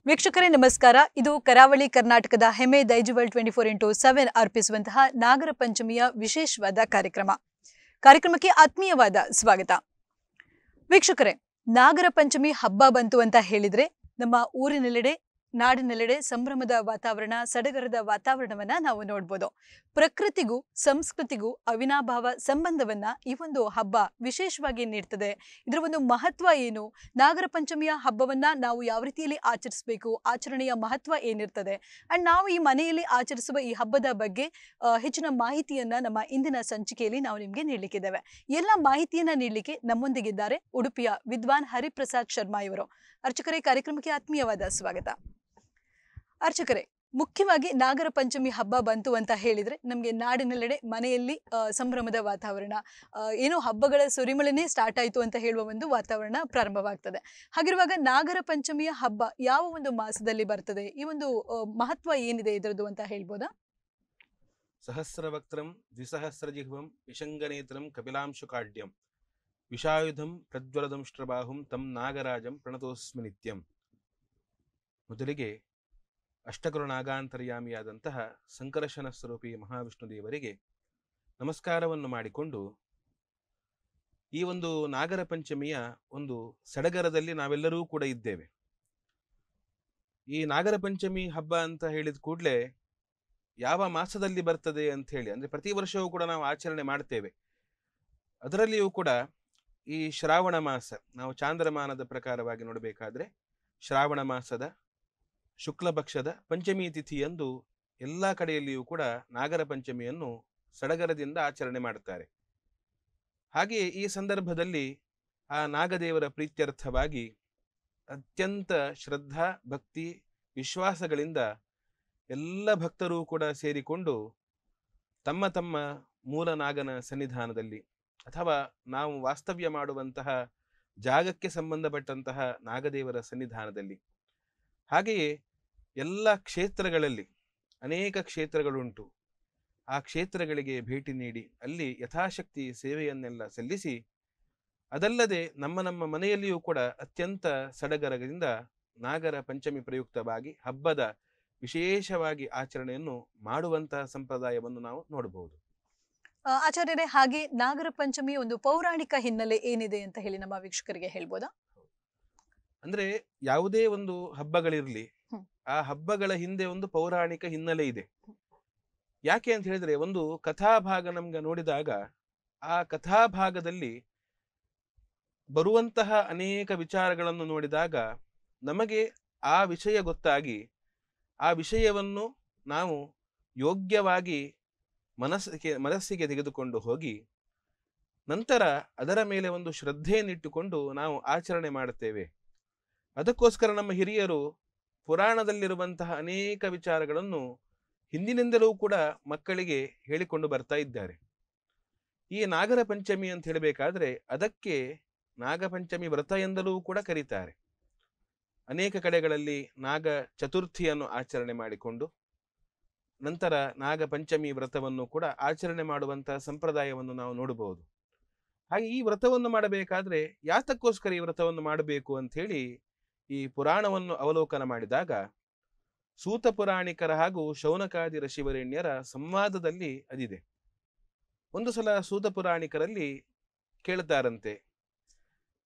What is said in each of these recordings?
ವೀಕ್ಷಕರೇ ನಮಸ್ಕಾರ. ಇದು ಕರಾವಳಿ ಕರ್ನಾಟಕದ ಹೆಮ್ಮೆ ದೈಜುವಲ್ 24x7 ಅರ್ಪಿಸುವಂತಹ ನಾಗರ ಪಂಚಮಿಯ ವಿಶೇಷವಾದ ಕಾರ್ಯಕ್ರಮಕ್ಕೆ ಆತ್ಮೀಯವಾದ ಸ್ವಾಗತ. ವೀಕ್ಷಕರೇ, ನಾಗರ ಪಂಚಮಿ ಹಬ್ಬ ಬಂತು ಅಂತ ಹೇಳಿದ್ರೆ ನಮ್ಮ ಊರಿನೆಲ್ಲೆಡೆ ನಾಡಿನೆಲ್ಲೆಡೆ ಸಂಭ್ರಮದ ವಾತಾವರಣ, ಸಡಗರದ ವಾತಾವರಣವನ್ನ ನಾವು ನೋಡಬಹುದು. ಪ್ರಕೃತಿಗೂ ಸಂಸ್ಕೃತಿಗೂ ಅವಿನಾಭಾವ ಸಂಬಂಧವನ್ನ ಈ ಒಂದು ಹಬ್ಬ ವಿಶೇಷವಾಗಿ ನೀಡ್ತದೆ. ಇದರ ಒಂದು ಮಹತ್ವ ಏನು, ನಾಗರ ಪಂಚಮಿಯ ಹಬ್ಬವನ್ನ ನಾವು ಯಾವ ರೀತಿಯಲ್ಲಿ ಆಚರಿಸಬೇಕು, ಆಚರಣೆಯ ಮಹತ್ವ ಏನಿರ್ತದೆ ಅಂಡ್ ನಾವು ಈ ಮನೆಯಲ್ಲಿ ಆಚರಿಸುವ ಈ ಹಬ್ಬದ ಬಗ್ಗೆ ಹೆಚ್ಚಿನ ಮಾಹಿತಿಯನ್ನ ನಮ್ಮ ಇಂದಿನ ಸಂಚಿಕೆಯಲ್ಲಿ ನಾವು ನಿಮಗೆ ನೀಡಲಿಕ್ಕಿದ್ದೇವೆ. ಎಲ್ಲ ಮಾಹಿತಿಯನ್ನ ನೀಡಲಿಕ್ಕೆ ನಮ್ಮೊಂದಿಗಿದ್ದಾರೆ ಉಡುಪಿಯ ವಿದ್ವಾನ್ ಹರಿಪ್ರಸಾದ್ ಶರ್ಮಾ ಇವರು. ಅರ್ಚಕರೇ, ಕಾರ್ಯಕ್ರಮಕ್ಕೆ ಆತ್ಮೀಯವಾದ ಸ್ವಾಗತ. ಅರ್ಚಕರೇ, ಮುಖ್ಯವಾಗಿ ನಾಗರ ಪಂಚಮಿ ಹಬ್ಬ ಬಂತು ಅಂತ ಹೇಳಿದ್ರೆ ನಮಗೆ ನಾಡಿನೆಲ್ಲೆಡೆ ಮನೆಯಲ್ಲಿ ಸಂಭ್ರಮದ ವಾತಾವರಣ, ಏನೋ ಹಬ್ಬಗಳ ಸುರಿಮಳೆನೇ ಸ್ಟಾರ್ಟ್ ಆಯಿತು ಅಂತ ಹೇಳುವ ಒಂದು ವಾತಾವರಣ ಪ್ರಾರಂಭವಾಗ್ತದೆ. ಹಾಗಿರುವಾಗ ನಾಗರ ಪಂಚಮಿಯ ಹಬ್ಬ ಯಾವ ಒಂದು ಮಾಸದಲ್ಲಿ ಬರ್ತದೆ, ಈ ಒಂದು ಮಹತ್ವ ಏನಿದೆ ಇದರದ್ದು ಅಂತ ಹೇಳ್ಬೋದಾ? ಸಹಸ್ರವಕ್ತ್ರಂ ದ್ವಿಸಹಸ್ರಜಿಹ್ವಂ ವಿಶಂಗನೇತ್ರಂ ಕಪಿಲಾಂಶುಕಾಢ್ಯಂ ವಿಷಾಯುಧಂ ಪ್ರಜ್ವಲದಂಷ್ಟ್ರಬಾಹುಂ ತಂ ನಾಗರಾಜಂ ಪ್ರಣತೋಸ್ಮಿ ನಿತ್ಯಂ. ಮೊದಲಿಗೆ ಅಷ್ಟಕರುಣಾಗಾಂತರ್ಯಾಮಿಯಾದಂತಹ ಸಂಕರ್ಷಣ ಸ್ವರೂಪಿ ಮಹಾವಿಷ್ಣು ದೇವರಿಗೆ ನಮಸ್ಕಾರವನ್ನು ಮಾಡಿಕೊಂಡು ಈ ಒಂದು ನಾಗರ ಪಂಚಮಿಯ ಒಂದು ಸಡಗರದಲ್ಲಿ ನಾವೆಲ್ಲರೂ ಕೂಡ ಇದ್ದೇವೆ. ಈ ನಾಗರ ಪಂಚಮಿ ಹಬ್ಬ ಅಂತ ಹೇಳಿದ ಕೂಡಲೇ ಯಾವ ಮಾಸದಲ್ಲಿ ಬರ್ತದೆ ಅಂತ ಹೇಳಿ, ಅಂದ್ರೆ ಪ್ರತಿ ವರ್ಷವೂ ಕೂಡ ನಾವು ಆಚರಣೆ ಮಾಡ್ತೇವೆ. ಅದರಲ್ಲಿಯೂ ಕೂಡ ಈ ಶ್ರಾವಣ ಮಾಸ, ನಾವು ಚಾಂದ್ರಮಾನದ ಪ್ರಕಾರವಾಗಿ ನೋಡಬೇಕಾದ್ರೆ ಶ್ರಾವಣ ಮಾಸದ ಶುಕ್ಲ ಪಕ್ಷದ ಪಂಚಮಿ ತಿಥಿಯಂದು ಎಲ್ಲ ಕಡೆಯಲ್ಲಿಯೂ ಕೂಡ ನಾಗರ ಪಂಚಮಿಯನ್ನು ಸಡಗರದಿಂದ ಆಚರಣೆ ಮಾಡುತ್ತಾರೆ. ಹಾಗೆಯೇ ಈ ಸಂದರ್ಭದಲ್ಲಿ ಆ ನಾಗದೇವರ ಪ್ರೀತ್ಯರ್ಥವಾಗಿ ಅತ್ಯಂತ ಶ್ರದ್ಧಾ ಭಕ್ತಿ ವಿಶ್ವಾಸಗಳಿಂದ ಎಲ್ಲ ಭಕ್ತರೂ ಕೂಡ ಸೇರಿಕೊಂಡು ತಮ್ಮ ತಮ್ಮ ಮೂಲ ನಾಗನ ಸನ್ನಿಧಾನದಲ್ಲಿ ಅಥವಾ ನಾವು ವಾಸ್ತವ್ಯ ಮಾಡುವಂತಹ ಜಾಗಕ್ಕೆ ಸಂಬಂಧಪಟ್ಟಂತಹ ನಾಗದೇವರ ಸನ್ನಿಧಾನದಲ್ಲಿ, ಹಾಗೆಯೇ ಎಲ್ಲ ಕ್ಷೇತ್ರಗಳಲ್ಲಿ ಅನೇಕ ಕ್ಷೇತ್ರಗಳುಂಟು, ಆ ಕ್ಷೇತ್ರಗಳಿಗೆ ಭೇಟಿ ನೀಡಿ ಅಲ್ಲಿ ಯಥಾಶಕ್ತಿ ಸೇವೆಯನ್ನೆಲ್ಲ ಸಲ್ಲಿಸಿ, ಅದಲ್ಲದೆ ನಮ್ಮ ನಮ್ಮ ಮನೆಯಲ್ಲಿಯೂ ಕೂಡ ಅತ್ಯಂತ ಸಡಗರದಿಂದ ನಾಗರ ಪಂಚಮಿ ಪ್ರಯುಕ್ತವಾಗಿ ಹಬ್ಬದ ವಿಶೇಷವಾಗಿ ಆಚರಣೆಯನ್ನು ಮಾಡುವಂತಹ ಸಂಪ್ರದಾಯವನ್ನು ನಾವು ನೋಡಬಹುದು. ಆಚಾರ್ಯರೇ, ಹಾಗೆ ನಾಗರ ಪಂಚಮಿಯ ಒಂದು ಪೌರಾಣಿಕ ಹಿನ್ನೆಲೆ ಏನಿದೆ ಅಂತ ಹೇಳಿ ನಮ್ಮ ವೀಕ್ಷಕರಿಗೆ ಹೇಳ್ಬೋದಾ? ಅಂದ್ರೆ ಯಾವುದೇ ಒಂದು ಹಬ್ಬಗಳಿರ್ಲಿ, ಆ ಹಬ್ಬಗಳ ಹಿಂದೆ ಒಂದು ಪೌರಾಣಿಕ ಹಿನ್ನೆಲೆ ಇದೆ. ಯಾಕೆ ಅಂತ ಹೇಳಿದ್ರೆ, ಒಂದು ಕಥಾಭಾಗ ನಮ್ಗೆ ನೋಡಿದಾಗ ಆ ಕಥಾಭಾಗದಲ್ಲಿ ಬರುವಂತಹ ಅನೇಕ ವಿಚಾರಗಳನ್ನು ನೋಡಿದಾಗ ನಮಗೆ ಆ ವಿಷಯ ಗೊತ್ತಾಗಿ ಆ ವಿಷಯವನ್ನು ನಾವು ಯೋಗ್ಯವಾಗಿ ಮನಸ್ಸಿಗೆ ತೆಗೆದುಕೊಂಡು ಹೋಗಿ ನಂತರ ಅದರ ಮೇಲೆ ಒಂದು ಶ್ರದ್ಧೆಯನ್ನಿಟ್ಟುಕೊಂಡು ನಾವು ಆಚರಣೆ ಮಾಡುತ್ತೇವೆ. ಅದಕ್ಕೋಸ್ಕರ ನಮ್ಮ ಹಿರಿಯರು ಪುರಾಣದಲ್ಲಿರುವಂತಹ ಅನೇಕ ವಿಚಾರಗಳನ್ನು ಹಿಂದಿನಿಂದಲೂ ಕೂಡ ಮಕ್ಕಳಿಗೆ ಹೇಳಿಕೊಂಡು ಬರ್ತಾ ಇದ್ದಾರೆ. ಈ ನಾಗರ ಪಂಚಮಿ ಅಂತ ಹೇಳಬೇಕಾದ್ರೆ ಅದಕ್ಕೆ ನಾಗಪಂಚಮಿ ವ್ರತ ಎಂದಲೂ ಕೂಡ ಕರೀತಾರೆ. ಅನೇಕ ಕಡೆಗಳಲ್ಲಿ ನಾಗ ಚತುರ್ಥಿಯನ್ನು ಆಚರಣೆ ಮಾಡಿಕೊಂಡು ನಂತರ ನಾಗ ಪಂಚಮಿ ವ್ರತವನ್ನು ಕೂಡ ಆಚರಣೆ ಮಾಡುವಂತಹ ಸಂಪ್ರದಾಯವನ್ನು ನಾವು ನೋಡಬಹುದು. ಹಾಗೆ ಈ ವ್ರತವನ್ನು ಮಾಡಬೇಕಾದ್ರೆ ಯಾತಕ್ಕೋಸ್ಕರ ಈ ವ್ರತವನ್ನು ಮಾಡಬೇಕು ಅಂತ ಹೇಳಿ ಈ ಪುರಾಣವನ್ನು ಅವಲೋಕನ ಮಾಡಿದಾಗ ಸೂತ ಪುರಾಣಿಕರ ಹಾಗೂ ಶೌನಕಾದಿ ಋಷಿವರೇಣ್ಯರ ಸಂವಾದದಲ್ಲಿ ಅದಿದೆ. ಒಂದು ಸಲ ಸೂತ ಪುರಾಣಿಕರಲ್ಲಿ ಕೇಳ್ತಾರಂತೆ,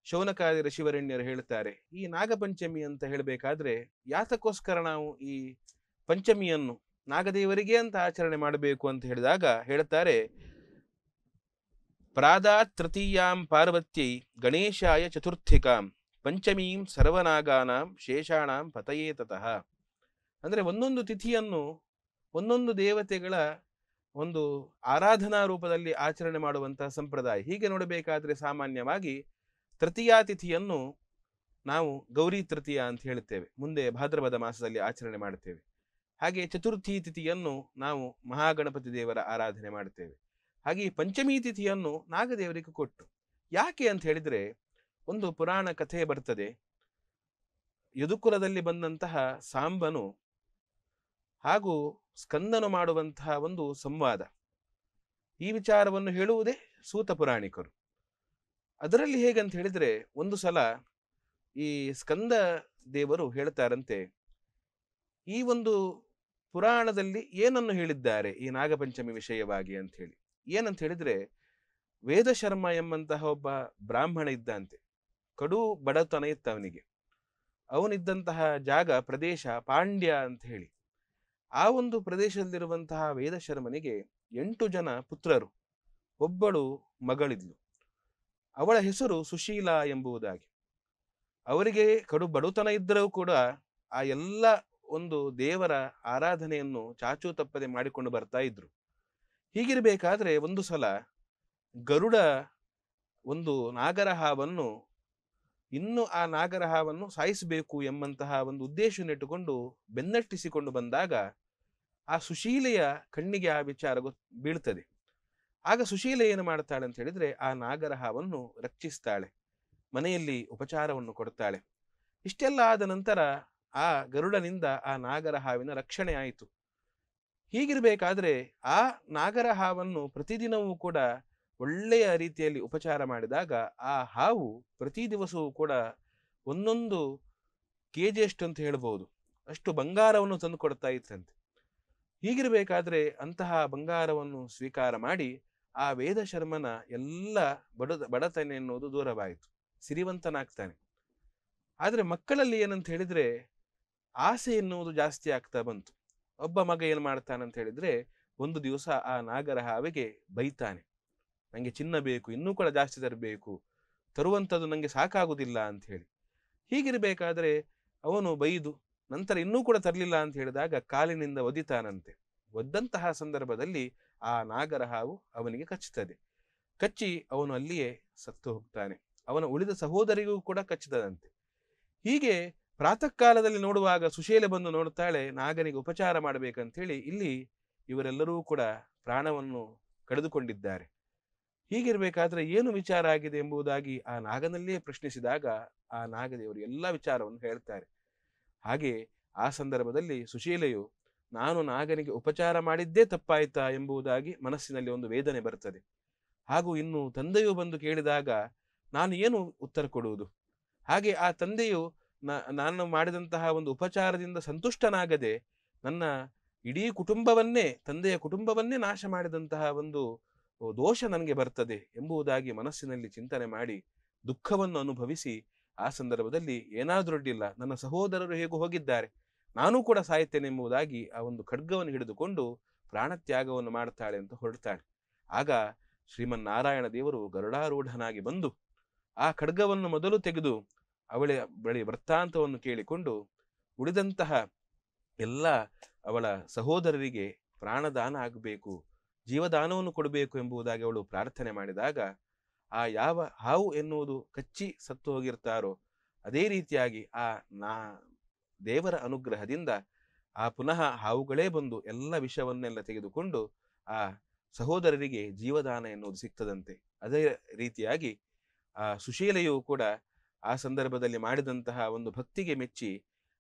ಶೌನಕಾದಿ ಋಷಿವರೇಣ್ಯರು ಹೇಳ್ತಾರೆ, ಈ ನಾಗಪಂಚಮಿ ಅಂತ ಹೇಳಬೇಕಾದ್ರೆ ಯಾತಕ್ಕೋಸ್ಕರ ನಾವು ಈ ಪಂಚಮಿಯನ್ನು ನಾಗದೇವರಿಗೆ ಅಂತ ಆಚರಣೆ ಮಾಡಬೇಕು ಅಂತ ಹೇಳಿದಾಗ ಹೇಳ್ತಾರೆ, ಪ್ರಾದಾತ್ ತೃತೀಯಾಂ ಪಾರ್ವತ್ಯೈ ಗಣೇಶಾಯ ಚತುರ್ಥಿಕಾಂ ಪಂಚಮೀಂ ಸರ್ವನಾಗಾನಾಂ ಶೇಷಾಣಾಂ ಪತಯೇ ತತಃ. ಅಂದ್ರೆ ಒಂದೊಂದು ತಿಥಿಯನ್ನು ಒಂದೊಂದು ದೇವತೆಗಳ ಒಂದು ಆರಾಧನಾ ರೂಪದಲ್ಲಿ ಆಚರಣೆ ಮಾಡುವಂತಹ ಸಂಪ್ರದಾಯ. ಹೀಗೆ ನೋಡಬೇಕಾದ್ರೆ ಸಾಮಾನ್ಯವಾಗಿ ತೃತೀಯಾ ತಿಥಿಯನ್ನು ನಾವು ಗೌರಿ ತೃತೀಯ ಅಂತ ಹೇಳುತ್ತೇವೆ, ಮುಂದೆ ಭಾದ್ರಪದ ಮಾಸದಲ್ಲಿ ಆಚರಣೆ ಮಾಡುತ್ತೇವೆ. ಹಾಗೆ ಚತುರ್ಥಿ ತಿಥಿಯನ್ನು ನಾವು ಮಹಾಗಣಪತಿ ದೇವರ ಆರಾಧನೆ ಮಾಡುತ್ತೇವೆ. ಹಾಗೆ ಈ ಪಂಚಮಿ ತಿಥಿಯನ್ನು ನಾಗದೇವರಿಗೆ ಕೊಟ್ಟು, ಯಾಕೆ ಅಂತ ಹೇಳಿದ್ರೆ ಒಂದು ಪುರಾಣ ಕಥೆ ಬರ್ತದೆ. ಯದುಕುಲದಲ್ಲಿ ಬಂದಂತಹ ಸಾಂಬನು ಹಾಗೂ ಸ್ಕಂದನು ಮಾಡುವಂತಹ ಒಂದು ಸಂವಾದ, ಈ ವಿಚಾರವನ್ನು ಹೇಳುವುದೇ ಸೂತ ಪುರಾಣಿಕರು. ಅದರಲ್ಲಿ ಹೇಗಂತ ಹೇಳಿದ್ರೆ, ಒಂದು ಸಲ ಈ ಸ್ಕಂದ ದೇವರು ಹೇಳ್ತಾರಂತೆ, ಈ ಒಂದು ಪುರಾಣದಲ್ಲಿ ಏನನ್ನು ಹೇಳಿದ್ದಾರೆ ಈ ನಾಗಪಂಚಮಿ ವಿಷಯವಾಗಿ ಅಂತ ಹೇಳಿ. ಏನಂತ ಹೇಳಿದ್ರೆ, ವೇದಶರ್ಮ ಎಂಬಂತಹ ಒಬ್ಬ ಬ್ರಾಹ್ಮಣ ಇದ್ದಂತೆ. ಕಡು ಬಡತನ ಇತ್ತು ಅವನಿಗೆ. ಅವನಿದ್ದಂತಹ ಜಾಗ ಪ್ರದೇಶ ಪಾಂಡ್ಯ ಅಂತ ಹೇಳಿ. ಆ ಒಂದು ಪ್ರದೇಶದಲ್ಲಿರುವಂತಹ ವೇದಶರ್ಮನಿಗೆ 8 ಜನ ಪುತ್ರರು, ಒಬ್ಬಳು ಮಗಳಿದ್ಲು. ಅವಳ ಹೆಸರು ಸುಶೀಲಾ ಎಂಬುದಾಗಿ. ಅವರಿಗೆ ಕಡು ಬಡತನ ಇದ್ದರೂ ಕೂಡ ಆ ಎಲ್ಲ ಒಂದು ದೇವರ ಆರಾಧನೆಯನ್ನು ಚಾಚೂ ತಪ್ಪದೆ ಮಾಡಿಕೊಂಡು ಬರ್ತಾ ಇದ್ರು. ಹೀಗಿರಬೇಕಾದ್ರೆ ಒಂದು ಸಲ ಗರುಡ ಒಂದು ನಾಗರಹಾವನ್ನು ಇನ್ನು ಆ ನಾಗರಹಾವನ್ನು ಸಾಯಿಸಬೇಕು ಎಂಬಂತಹ ಒಂದು ಉದ್ದೇಶವನ್ನಿಟ್ಟುಕೊಂಡು ಬೆನ್ನಟ್ಟಿಸಿಕೊಂಡು ಬಂದಾಗ ಆ ಸುಶೀಲೆಯ ಕಣ್ಣಿಗೆ ಆ ವಿಚಾರ ಬೀಳ್ತದೆ. ಆಗ ಸುಶೀಲೆ ಏನು ಮಾಡ್ತಾಳೆ ಅಂತ ಹೇಳಿದ್ರೆ, ಆ ನಾಗರಹಾವನ್ನು ರಕ್ಷಿಸ್ತಾಳೆ, ಮನೆಯಲ್ಲಿ ಉಪಚಾರವನ್ನು ಕೊಡ್ತಾಳೆ. ಇಷ್ಟೆಲ್ಲ ಆದ ನಂತರ ಆ ಗರುಡನಿಂದ ಆ ನಾಗರಹಾವಿನ ರಕ್ಷಣೆ ಆಯಿತು. ಹೀಗಿರಬೇಕಾದ್ರೆ ಆ ನಾಗರಹಾವನ್ನು ಪ್ರತಿದಿನವೂ ಕೂಡ ಒಳ್ಳೆಯ ರೀತಿಯಲ್ಲಿ ಉಪಚಾರ ಮಾಡಿದಾಗ ಆ ಹಾವು ಪ್ರತಿ ದಿವಸವೂ ಕೂಡ 1 ಕೆಜಿಯಷ್ಟು ಅಂತ ಹೇಳ್ಬೋದು ಅಷ್ಟು ಬಂಗಾರವನ್ನು ತಂದು ಕೊಡ್ತಾ ಇತ್ತಂತೆ. ಹೀಗಿರಬೇಕಾದ್ರೆ ಅಂತಹ ಬಂಗಾರವನ್ನು ಸ್ವೀಕಾರ ಮಾಡಿ ಆ ವೇದಶರ್ಮನ ಎಲ್ಲ ಬಡತನ ಎನ್ನುವುದು ದೂರವಾಯಿತು, ಸಿರಿವಂತನಾಗ್ತಾನೆ. ಆದ್ರೆ ಮಕ್ಕಳಲ್ಲಿ ಏನಂತ ಹೇಳಿದ್ರೆ ಆಸೆ ಎನ್ನುವುದು ಜಾಸ್ತಿ ಆಗ್ತಾ ಬಂತು. ಒಬ್ಬ ಮಗ ಏನ್ ಮಾಡ್ತಾನಂತ ಹೇಳಿದ್ರೆ, ಒಂದು ದಿವಸ ಆ ನಾಗರಹಾವಿಗೆ ಬೈತಾನೆ, ನಂಗೆ ಚಿನ್ನ ಬೇಕು, ಇನ್ನೂ ಕೂಡ ಜಾಸ್ತಿ ತರಬೇಕು, ತರುವಂಥದ್ದು ನಂಗೆ ಸಾಕಾಗುದಿಲ್ಲ ಅಂತ ಹೇಳಿ. ಹೀಗಿರಬೇಕಾದ್ರೆ ಅವನು ಬೈದು ನಂತರ ಇನ್ನೂ ಕೂಡ ತರಲಿಲ್ಲ ಅಂತ ಹೇಳಿದಾಗ ಕಾಲಿನಿಂದ ಒದಿತಾನಂತೆ. ಒದ್ದಂತಹ ಸಂದರ್ಭದಲ್ಲಿ ಆ ನಾಗರಹಾವು ಅವನಿಗೆ ಕಚ್ಚುತ್ತದೆ. ಕಚ್ಚಿ ಅವನು ಅಲ್ಲಿಯೇ ಸತ್ತು ಹೋಗ್ತಾನೆ. ಅವನ ಉಳಿದ ಸಹೋದರಿಗೂ ಕೂಡ ಕಚ್ಚಿದಂತೆ. ಹೀಗೆ ಪ್ರಾತಃ ಕಾಲದಲ್ಲಿ ನೋಡುವಾಗ ಸುಶೀಲೆ ಬಂದು ನೋಡ್ತಾಳೆ, ನಾಗನಿಗೆ ಉಪಚಾರ ಮಾಡಬೇಕಂತೇಳಿ ಇಲ್ಲಿ ಇವರೆಲ್ಲರೂ ಕೂಡ ಪ್ರಾಣವನ್ನು ಕಳೆದುಕೊಂಡಿದ್ದಾರೆ. ಹೀಗಿರ್ಬೇಕಾದ್ರೆ ಏನು ವಿಚಾರ ಆಗಿದೆ ಎಂಬುದಾಗಿ ಆ ನಾಗನಲ್ಲೇ ಪ್ರಶ್ನಿಸಿದಾಗ ಆ ನಾಗದೇವರು ಎಲ್ಲ ವಿಚಾರವನ್ನು ಹೇಳ್ತಾರೆ. ಹಾಗೆ ಆ ಸಂದರ್ಭದಲ್ಲಿ ಸುಶೀಲೆಯು ನಾನು ನಾಗನಿಗೆ ಉಪಚಾರ ಮಾಡಿದ್ದೇ ತಪ್ಪಾಯ್ತಾ ಎಂಬುದಾಗಿ ಮನಸ್ಸಿನಲ್ಲಿ ಒಂದು ವೇದನೆ ಬರ್ತದೆ. ಹಾಗೂ ಇನ್ನು ತಂದೆಯು ಬಂದು ಕೇಳಿದಾಗ ನಾನು ಏನು ಉತ್ತರ ಕೊಡುವುದು? ಹಾಗೆ ಆ ತಂದೆಯು ನಾನು ಮಾಡಿದಂತಹ ಒಂದು ಉಪಚಾರದಿಂದ ಸಂತುಷ್ಟನಾಗದೆ ನನ್ನ ಇಡೀ ಕುಟುಂಬವನ್ನೇ, ತಂದೆಯ ಕುಟುಂಬವನ್ನೇ ನಾಶ ಮಾಡಿದಂತಹ ಒಂದು ದೋಷ ನನಗೆ ಬರ್ತದೆ ಎಂಬುದಾಗಿ ಮನಸ್ಸಿನಲ್ಲಿ ಚಿಂತನೆ ಮಾಡಿ ದುಃಖವನ್ನು ಅನುಭವಿಸಿ ಆ ಸಂದರ್ಭದಲ್ಲಿ ಏನಾದ್ರೂ ಅಡ್ಡಿಲ್ಲ, ನನ್ನ ಸಹೋದರರು ಹೇಗೂ ಹೋಗಿದ್ದಾರೆ, ನಾನೂ ಕೂಡ ಸಾಯ್ತೇನೆ ಎಂಬುದಾಗಿ ಆ ಒಂದು ಖಡ್ಗವನ್ನು ಹಿಡಿದುಕೊಂಡು ಪ್ರಾಣತ್ಯಾಗವನ್ನು ಮಾಡ್ತಾಳೆ ಅಂತ ಹೊರಡ್ತಾಳೆ. ಆಗ ಶ್ರೀಮನ್ನಾರಾಯಣ ದೇವರು ಗರುಡಾರೂಢನಾಗಿ ಬಂದು ಆ ಖಡ್ಗವನ್ನು ಮೊದಲು ತೆಗೆದು ಅವಳ ಬಳಿ ವೃತ್ತಾಂತವನ್ನು ಕೇಳಿಕೊಂಡು ಉಳಿದಂತಹ ಎಲ್ಲ ಅವಳ ಸಹೋದರರಿಗೆ ಪ್ರಾಣದಾನ ಆಗಬೇಕು, ಜೀವದಾನವನ್ನು ಕೊಡಬೇಕು ಎಂಬುದಾಗಿ ಅವಳು ಪ್ರಾರ್ಥನೆ ಮಾಡಿದಾಗ ಆ ಯಾವ ಹಾವು ಎನ್ನುವುದು ಕಚ್ಚಿ ಸತ್ತು ಹೋಗಿರ್ತಾರೋ ಅದೇ ರೀತಿಯಾಗಿ ಆ ದೇವರ ಅನುಗ್ರಹದಿಂದ ಆ ಪುನಃ ಹಾವುಗಳೇ ಬಂದು ಎಲ್ಲ ವಿಷವನ್ನೆಲ್ಲ ತೆಗೆದುಕೊಂಡು ಆ ಸಹೋದರರಿಗೆ ಜೀವದಾನ ಎನ್ನುವುದು ಸಿಗ್ತದಂತೆ. ಅದೇ ರೀತಿಯಾಗಿ ಆ ಸುಶೀಲೆಯು ಕೂಡ ಆ ಸಂದರ್ಭದಲ್ಲಿ ಮಾಡಿದಂತಹ ಒಂದು ಭಕ್ತಿಗೆ ಮೆಚ್ಚಿ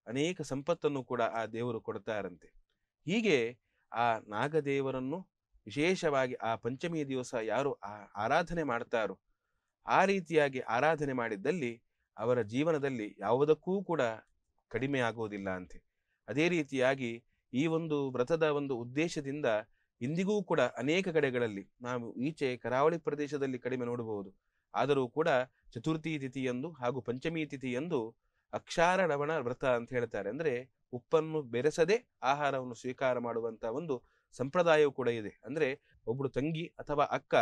ಅನೇಕ ಸಂಪತ್ತನ್ನು ಕೂಡ ಆ ದೇವರು ಕೊಡ್ತಾರಂತೆ. ಹೀಗೆ ಆ ನಾಗದೇವರನ್ನು ವಿಶೇಷವಾಗಿ ಆ ಪಂಚಮಿಯ ದಿವಸ ಯಾರು ಆರಾಧನೆ ಮಾಡ್ತಾರೋ ಆ ರೀತಿಯಾಗಿ ಆರಾಧನೆ ಮಾಡಿದ್ದಲ್ಲಿ ಅವರ ಜೀವನದಲ್ಲಿ ಯಾವುದಕ್ಕೂ ಕೂಡ ಕಡಿಮೆ ಆಗುವುದಿಲ್ಲ ಅಂತೆ. ಅದೇ ರೀತಿಯಾಗಿ ಈ ಒಂದು ವ್ರತದ ಒಂದು ಉದ್ದೇಶದಿಂದ ಇಂದಿಗೂ ಕೂಡ ಅನೇಕ ಕಡೆಗಳಲ್ಲಿ ನಾವು ಈಚೆ ಕರಾವಳಿ ಪ್ರದೇಶದಲ್ಲಿ ಕಡಿಮೆ ನೋಡಬಹುದು. ಆದರೂ ಕೂಡ ಚತುರ್ಥಿ ತಿಥಿಯಂದು ಹಾಗೂ ಪಂಚಮಿ ತಿಥಿಯಂದು ಅಕ್ಷಾರ ಲವಣ ವ್ರತ ಅಂತ ಹೇಳ್ತಾರೆ. ಅಂದ್ರೆ ಉಪ್ಪನ್ನು ಬೆರೆಸದೆ ಆಹಾರವನ್ನು ಸ್ವೀಕಾರ ಮಾಡುವಂತ ಒಂದು ಸಂಪ್ರದಾಯವೂ ಕೂಡ ಇದೆ. ಅಂದ್ರೆ ಒಬ್ಬಳು ತಂಗಿ ಅಥವಾ ಅಕ್ಕ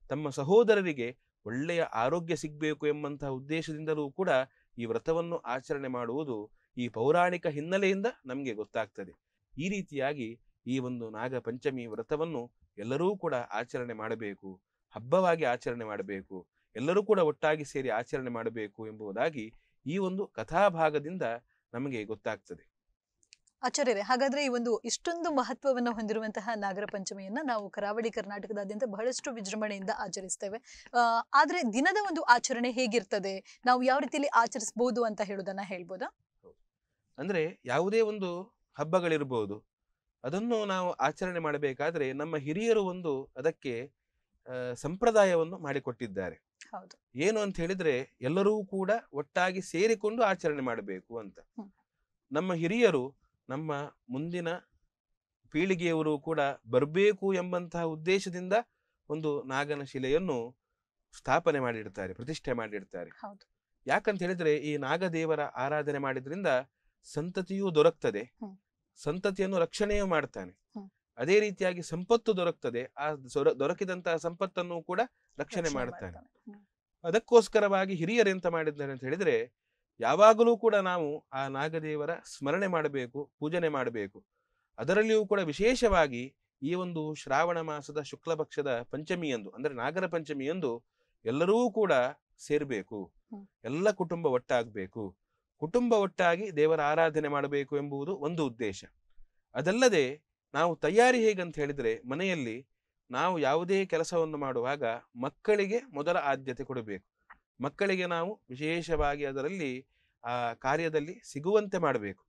ತಮ್ಮ ಸಹೋದರರಿಗೆ ಒಳ್ಳೆಯ ಆರೋಗ್ಯ ಸಿಗ್ಬೇಕು ಎಂಬಂತಹ ಉದ್ದೇಶದಿಂದಲೂ ಕೂಡ ಈ ವ್ರತವನ್ನು ಆಚರಣೆ ಮಾಡುವುದು ಈ ಪೌರಾಣಿಕ ಹಿನ್ನೆಲೆಯಿಂದ ನಮಗೆ ಗೊತ್ತಾಗ್ತದೆ. ಈ ರೀತಿಯಾಗಿ ಈ ಒಂದು ನಾಗ ಪಂಚಮಿ ವ್ರತವನ್ನು ಎಲ್ಲರೂ ಕೂಡ ಆಚರಣೆ ಮಾಡಬೇಕು, ಹಬ್ಬವಾಗಿ ಆಚರಣೆ ಮಾಡಬೇಕು, ಎಲ್ಲರೂ ಕೂಡ ಒಟ್ಟಾಗಿ ಸೇರಿ ಆಚರಣೆ ಮಾಡಬೇಕು ಎಂಬುದಾಗಿ ಈ ಒಂದು ಕಥಾಭಾಗದಿಂದ ನಮಗೆ ಗೊತ್ತಾಗ್ತದೆ. ಆಚಾರ್ಯರೇ, ಹಾಗಾದ್ರೆ ಈ ಒಂದು ಇಷ್ಟೊಂದು ಮಹತ್ವವನ್ನು ಹೊಂದಿರುವಂತಹ ನಾಗರ ಪಂಚಮಿಯನ್ನ ನಾವು ಕರಾವಳಿ ಕರ್ನಾಟಕದಾದ್ಯಂತ ಬಹಳಷ್ಟು ವಿಜೃಂಭಣೆಯಿಂದ ಆಚರಿಸ್ತೇವೆ. ಆದ್ರೆ ದಿನದ ಒಂದು ಆಚರಣೆ ಹೇಗಿರ್ತದೆ, ನಾವು ಯಾವ ರೀತಿಯಲ್ಲಿ ಆಚರಿಸಬಹುದು ಅಂತ ಹೇಳುವುದನ್ನ ಹೇಳ್ಬೋದಾ? ಅಂದ್ರೆ ಯಾವುದೇ ಒಂದು ಹಬ್ಬಗಳಿರ್ಬೋದು, ಅದನ್ನು ನಾವು ಆಚರಣೆ ಮಾಡಬೇಕಾದ್ರೆ ನಮ್ಮ ಹಿರಿಯರು ಒಂದು ಅದಕ್ಕೆ ಸಂಪ್ರದಾಯವನ್ನು ಮಾಡಿಕೊಟ್ಟಿದ್ದಾರೆ. ಏನು ಅಂತ ಹೇಳಿದ್ರೆ ಎಲ್ಲರೂ ಕೂಡ ಒಟ್ಟಾಗಿ ಸೇರಿಕೊಂಡು ಆಚರಣೆ ಮಾಡಬೇಕು ಅಂತ. ನಮ್ಮ ಹಿರಿಯರು ನಮ್ಮ ಮುಂದಿನ ಪೀಳಿಗೆಯವರು ಕೂಡ ಬರಬೇಕು ಎಂಬಂತಹ ಉದ್ದೇಶದಿಂದ ಒಂದು ನಾಗನ ಶಿಲೆಯನ್ನು ಸ್ಥಾಪನೆ ಮಾಡಿಡ್ತಾರೆ, ಪ್ರತಿಷ್ಠೆ ಮಾಡಿಡ್ತಾರೆ. ಹೌದು. ಯಾಕಂತ ಹೇಳಿದ್ರೆ ಈ ನಾಗದೇವರ ಆರಾಧನೆ ಮಾಡಿದ್ರಿಂದ ಸಂತತಿಯೂ ದೊರಕ್ತದೆ, ಸಂತತಿಯನ್ನು ರಕ್ಷಣೆಯೂ ಮಾಡ್ತಾನೆ. ಅದೇ ರೀತಿಯಾಗಿ ಸಂಪತ್ತು ದೊರಕ್ತದೆ, ಆ ದೊರಕಿದಂತಹ ಸಂಪತ್ತನ್ನು ಕೂಡ ರಕ್ಷಣೆ ಮಾಡ್ತಾನೆ. ಅದಕ್ಕೋಸ್ಕರವಾಗಿ ಹಿರಿಯರೆಂತ ಮಾಡಿದ್ದಾರೆ ಅಂತ ಹೇಳಿದ್ರೆ, ಯಾವಾಗಲೂ ಕೂಡ ನಾವು ಆ ನಾಗದೇವರ ಸ್ಮರಣೆ ಮಾಡಬೇಕು, ಪೂಜನೆ ಮಾಡಬೇಕು. ಅದರಲ್ಲಿಯೂ ಕೂಡ ವಿಶೇಷವಾಗಿ ಈ ಒಂದು ಶ್ರಾವಣ ಮಾಸದ ಶುಕ್ಲ ಪಕ್ಷದ ಪಂಚಮಿಯಂದು, ಅಂದ್ರೆ ನಾಗರ ಪಂಚಮಿಯಂದು ಎಲ್ಲರೂ ಕೂಡ ಸೇರ್ಬೇಕು, ಎಲ್ಲ ಕುಟುಂಬ ಒಟ್ಟಾಗಬೇಕು, ಕುಟುಂಬ ಒಟ್ಟಾಗಿ ದೇವರ ಆರಾಧನೆ ಮಾಡಬೇಕು ಎಂಬುದು ಒಂದು ಉದ್ದೇಶ. ಅದಲ್ಲದೆ ನಾವು ತಯಾರಿ ಹೇಗಂತ ಹೇಳಿದ್ರೆ, ಮನೆಯಲ್ಲಿ ನಾವು ಯಾವುದೇ ಕೆಲಸವನ್ನು ಮಾಡುವಾಗ ಮಕ್ಕಳಿಗೆ ಮೊದಲ ಆದ್ಯತೆ ಕೊಡಬೇಕು. ಮಕ್ಕಳಿಗೆ ನಾವು ವಿಶೇಷವಾಗಿ ಅದರಲ್ಲಿ ಆ ಕಾರ್ಯದಲ್ಲಿ ಸಿಗುವಂತೆ ಮಾಡಬೇಕು.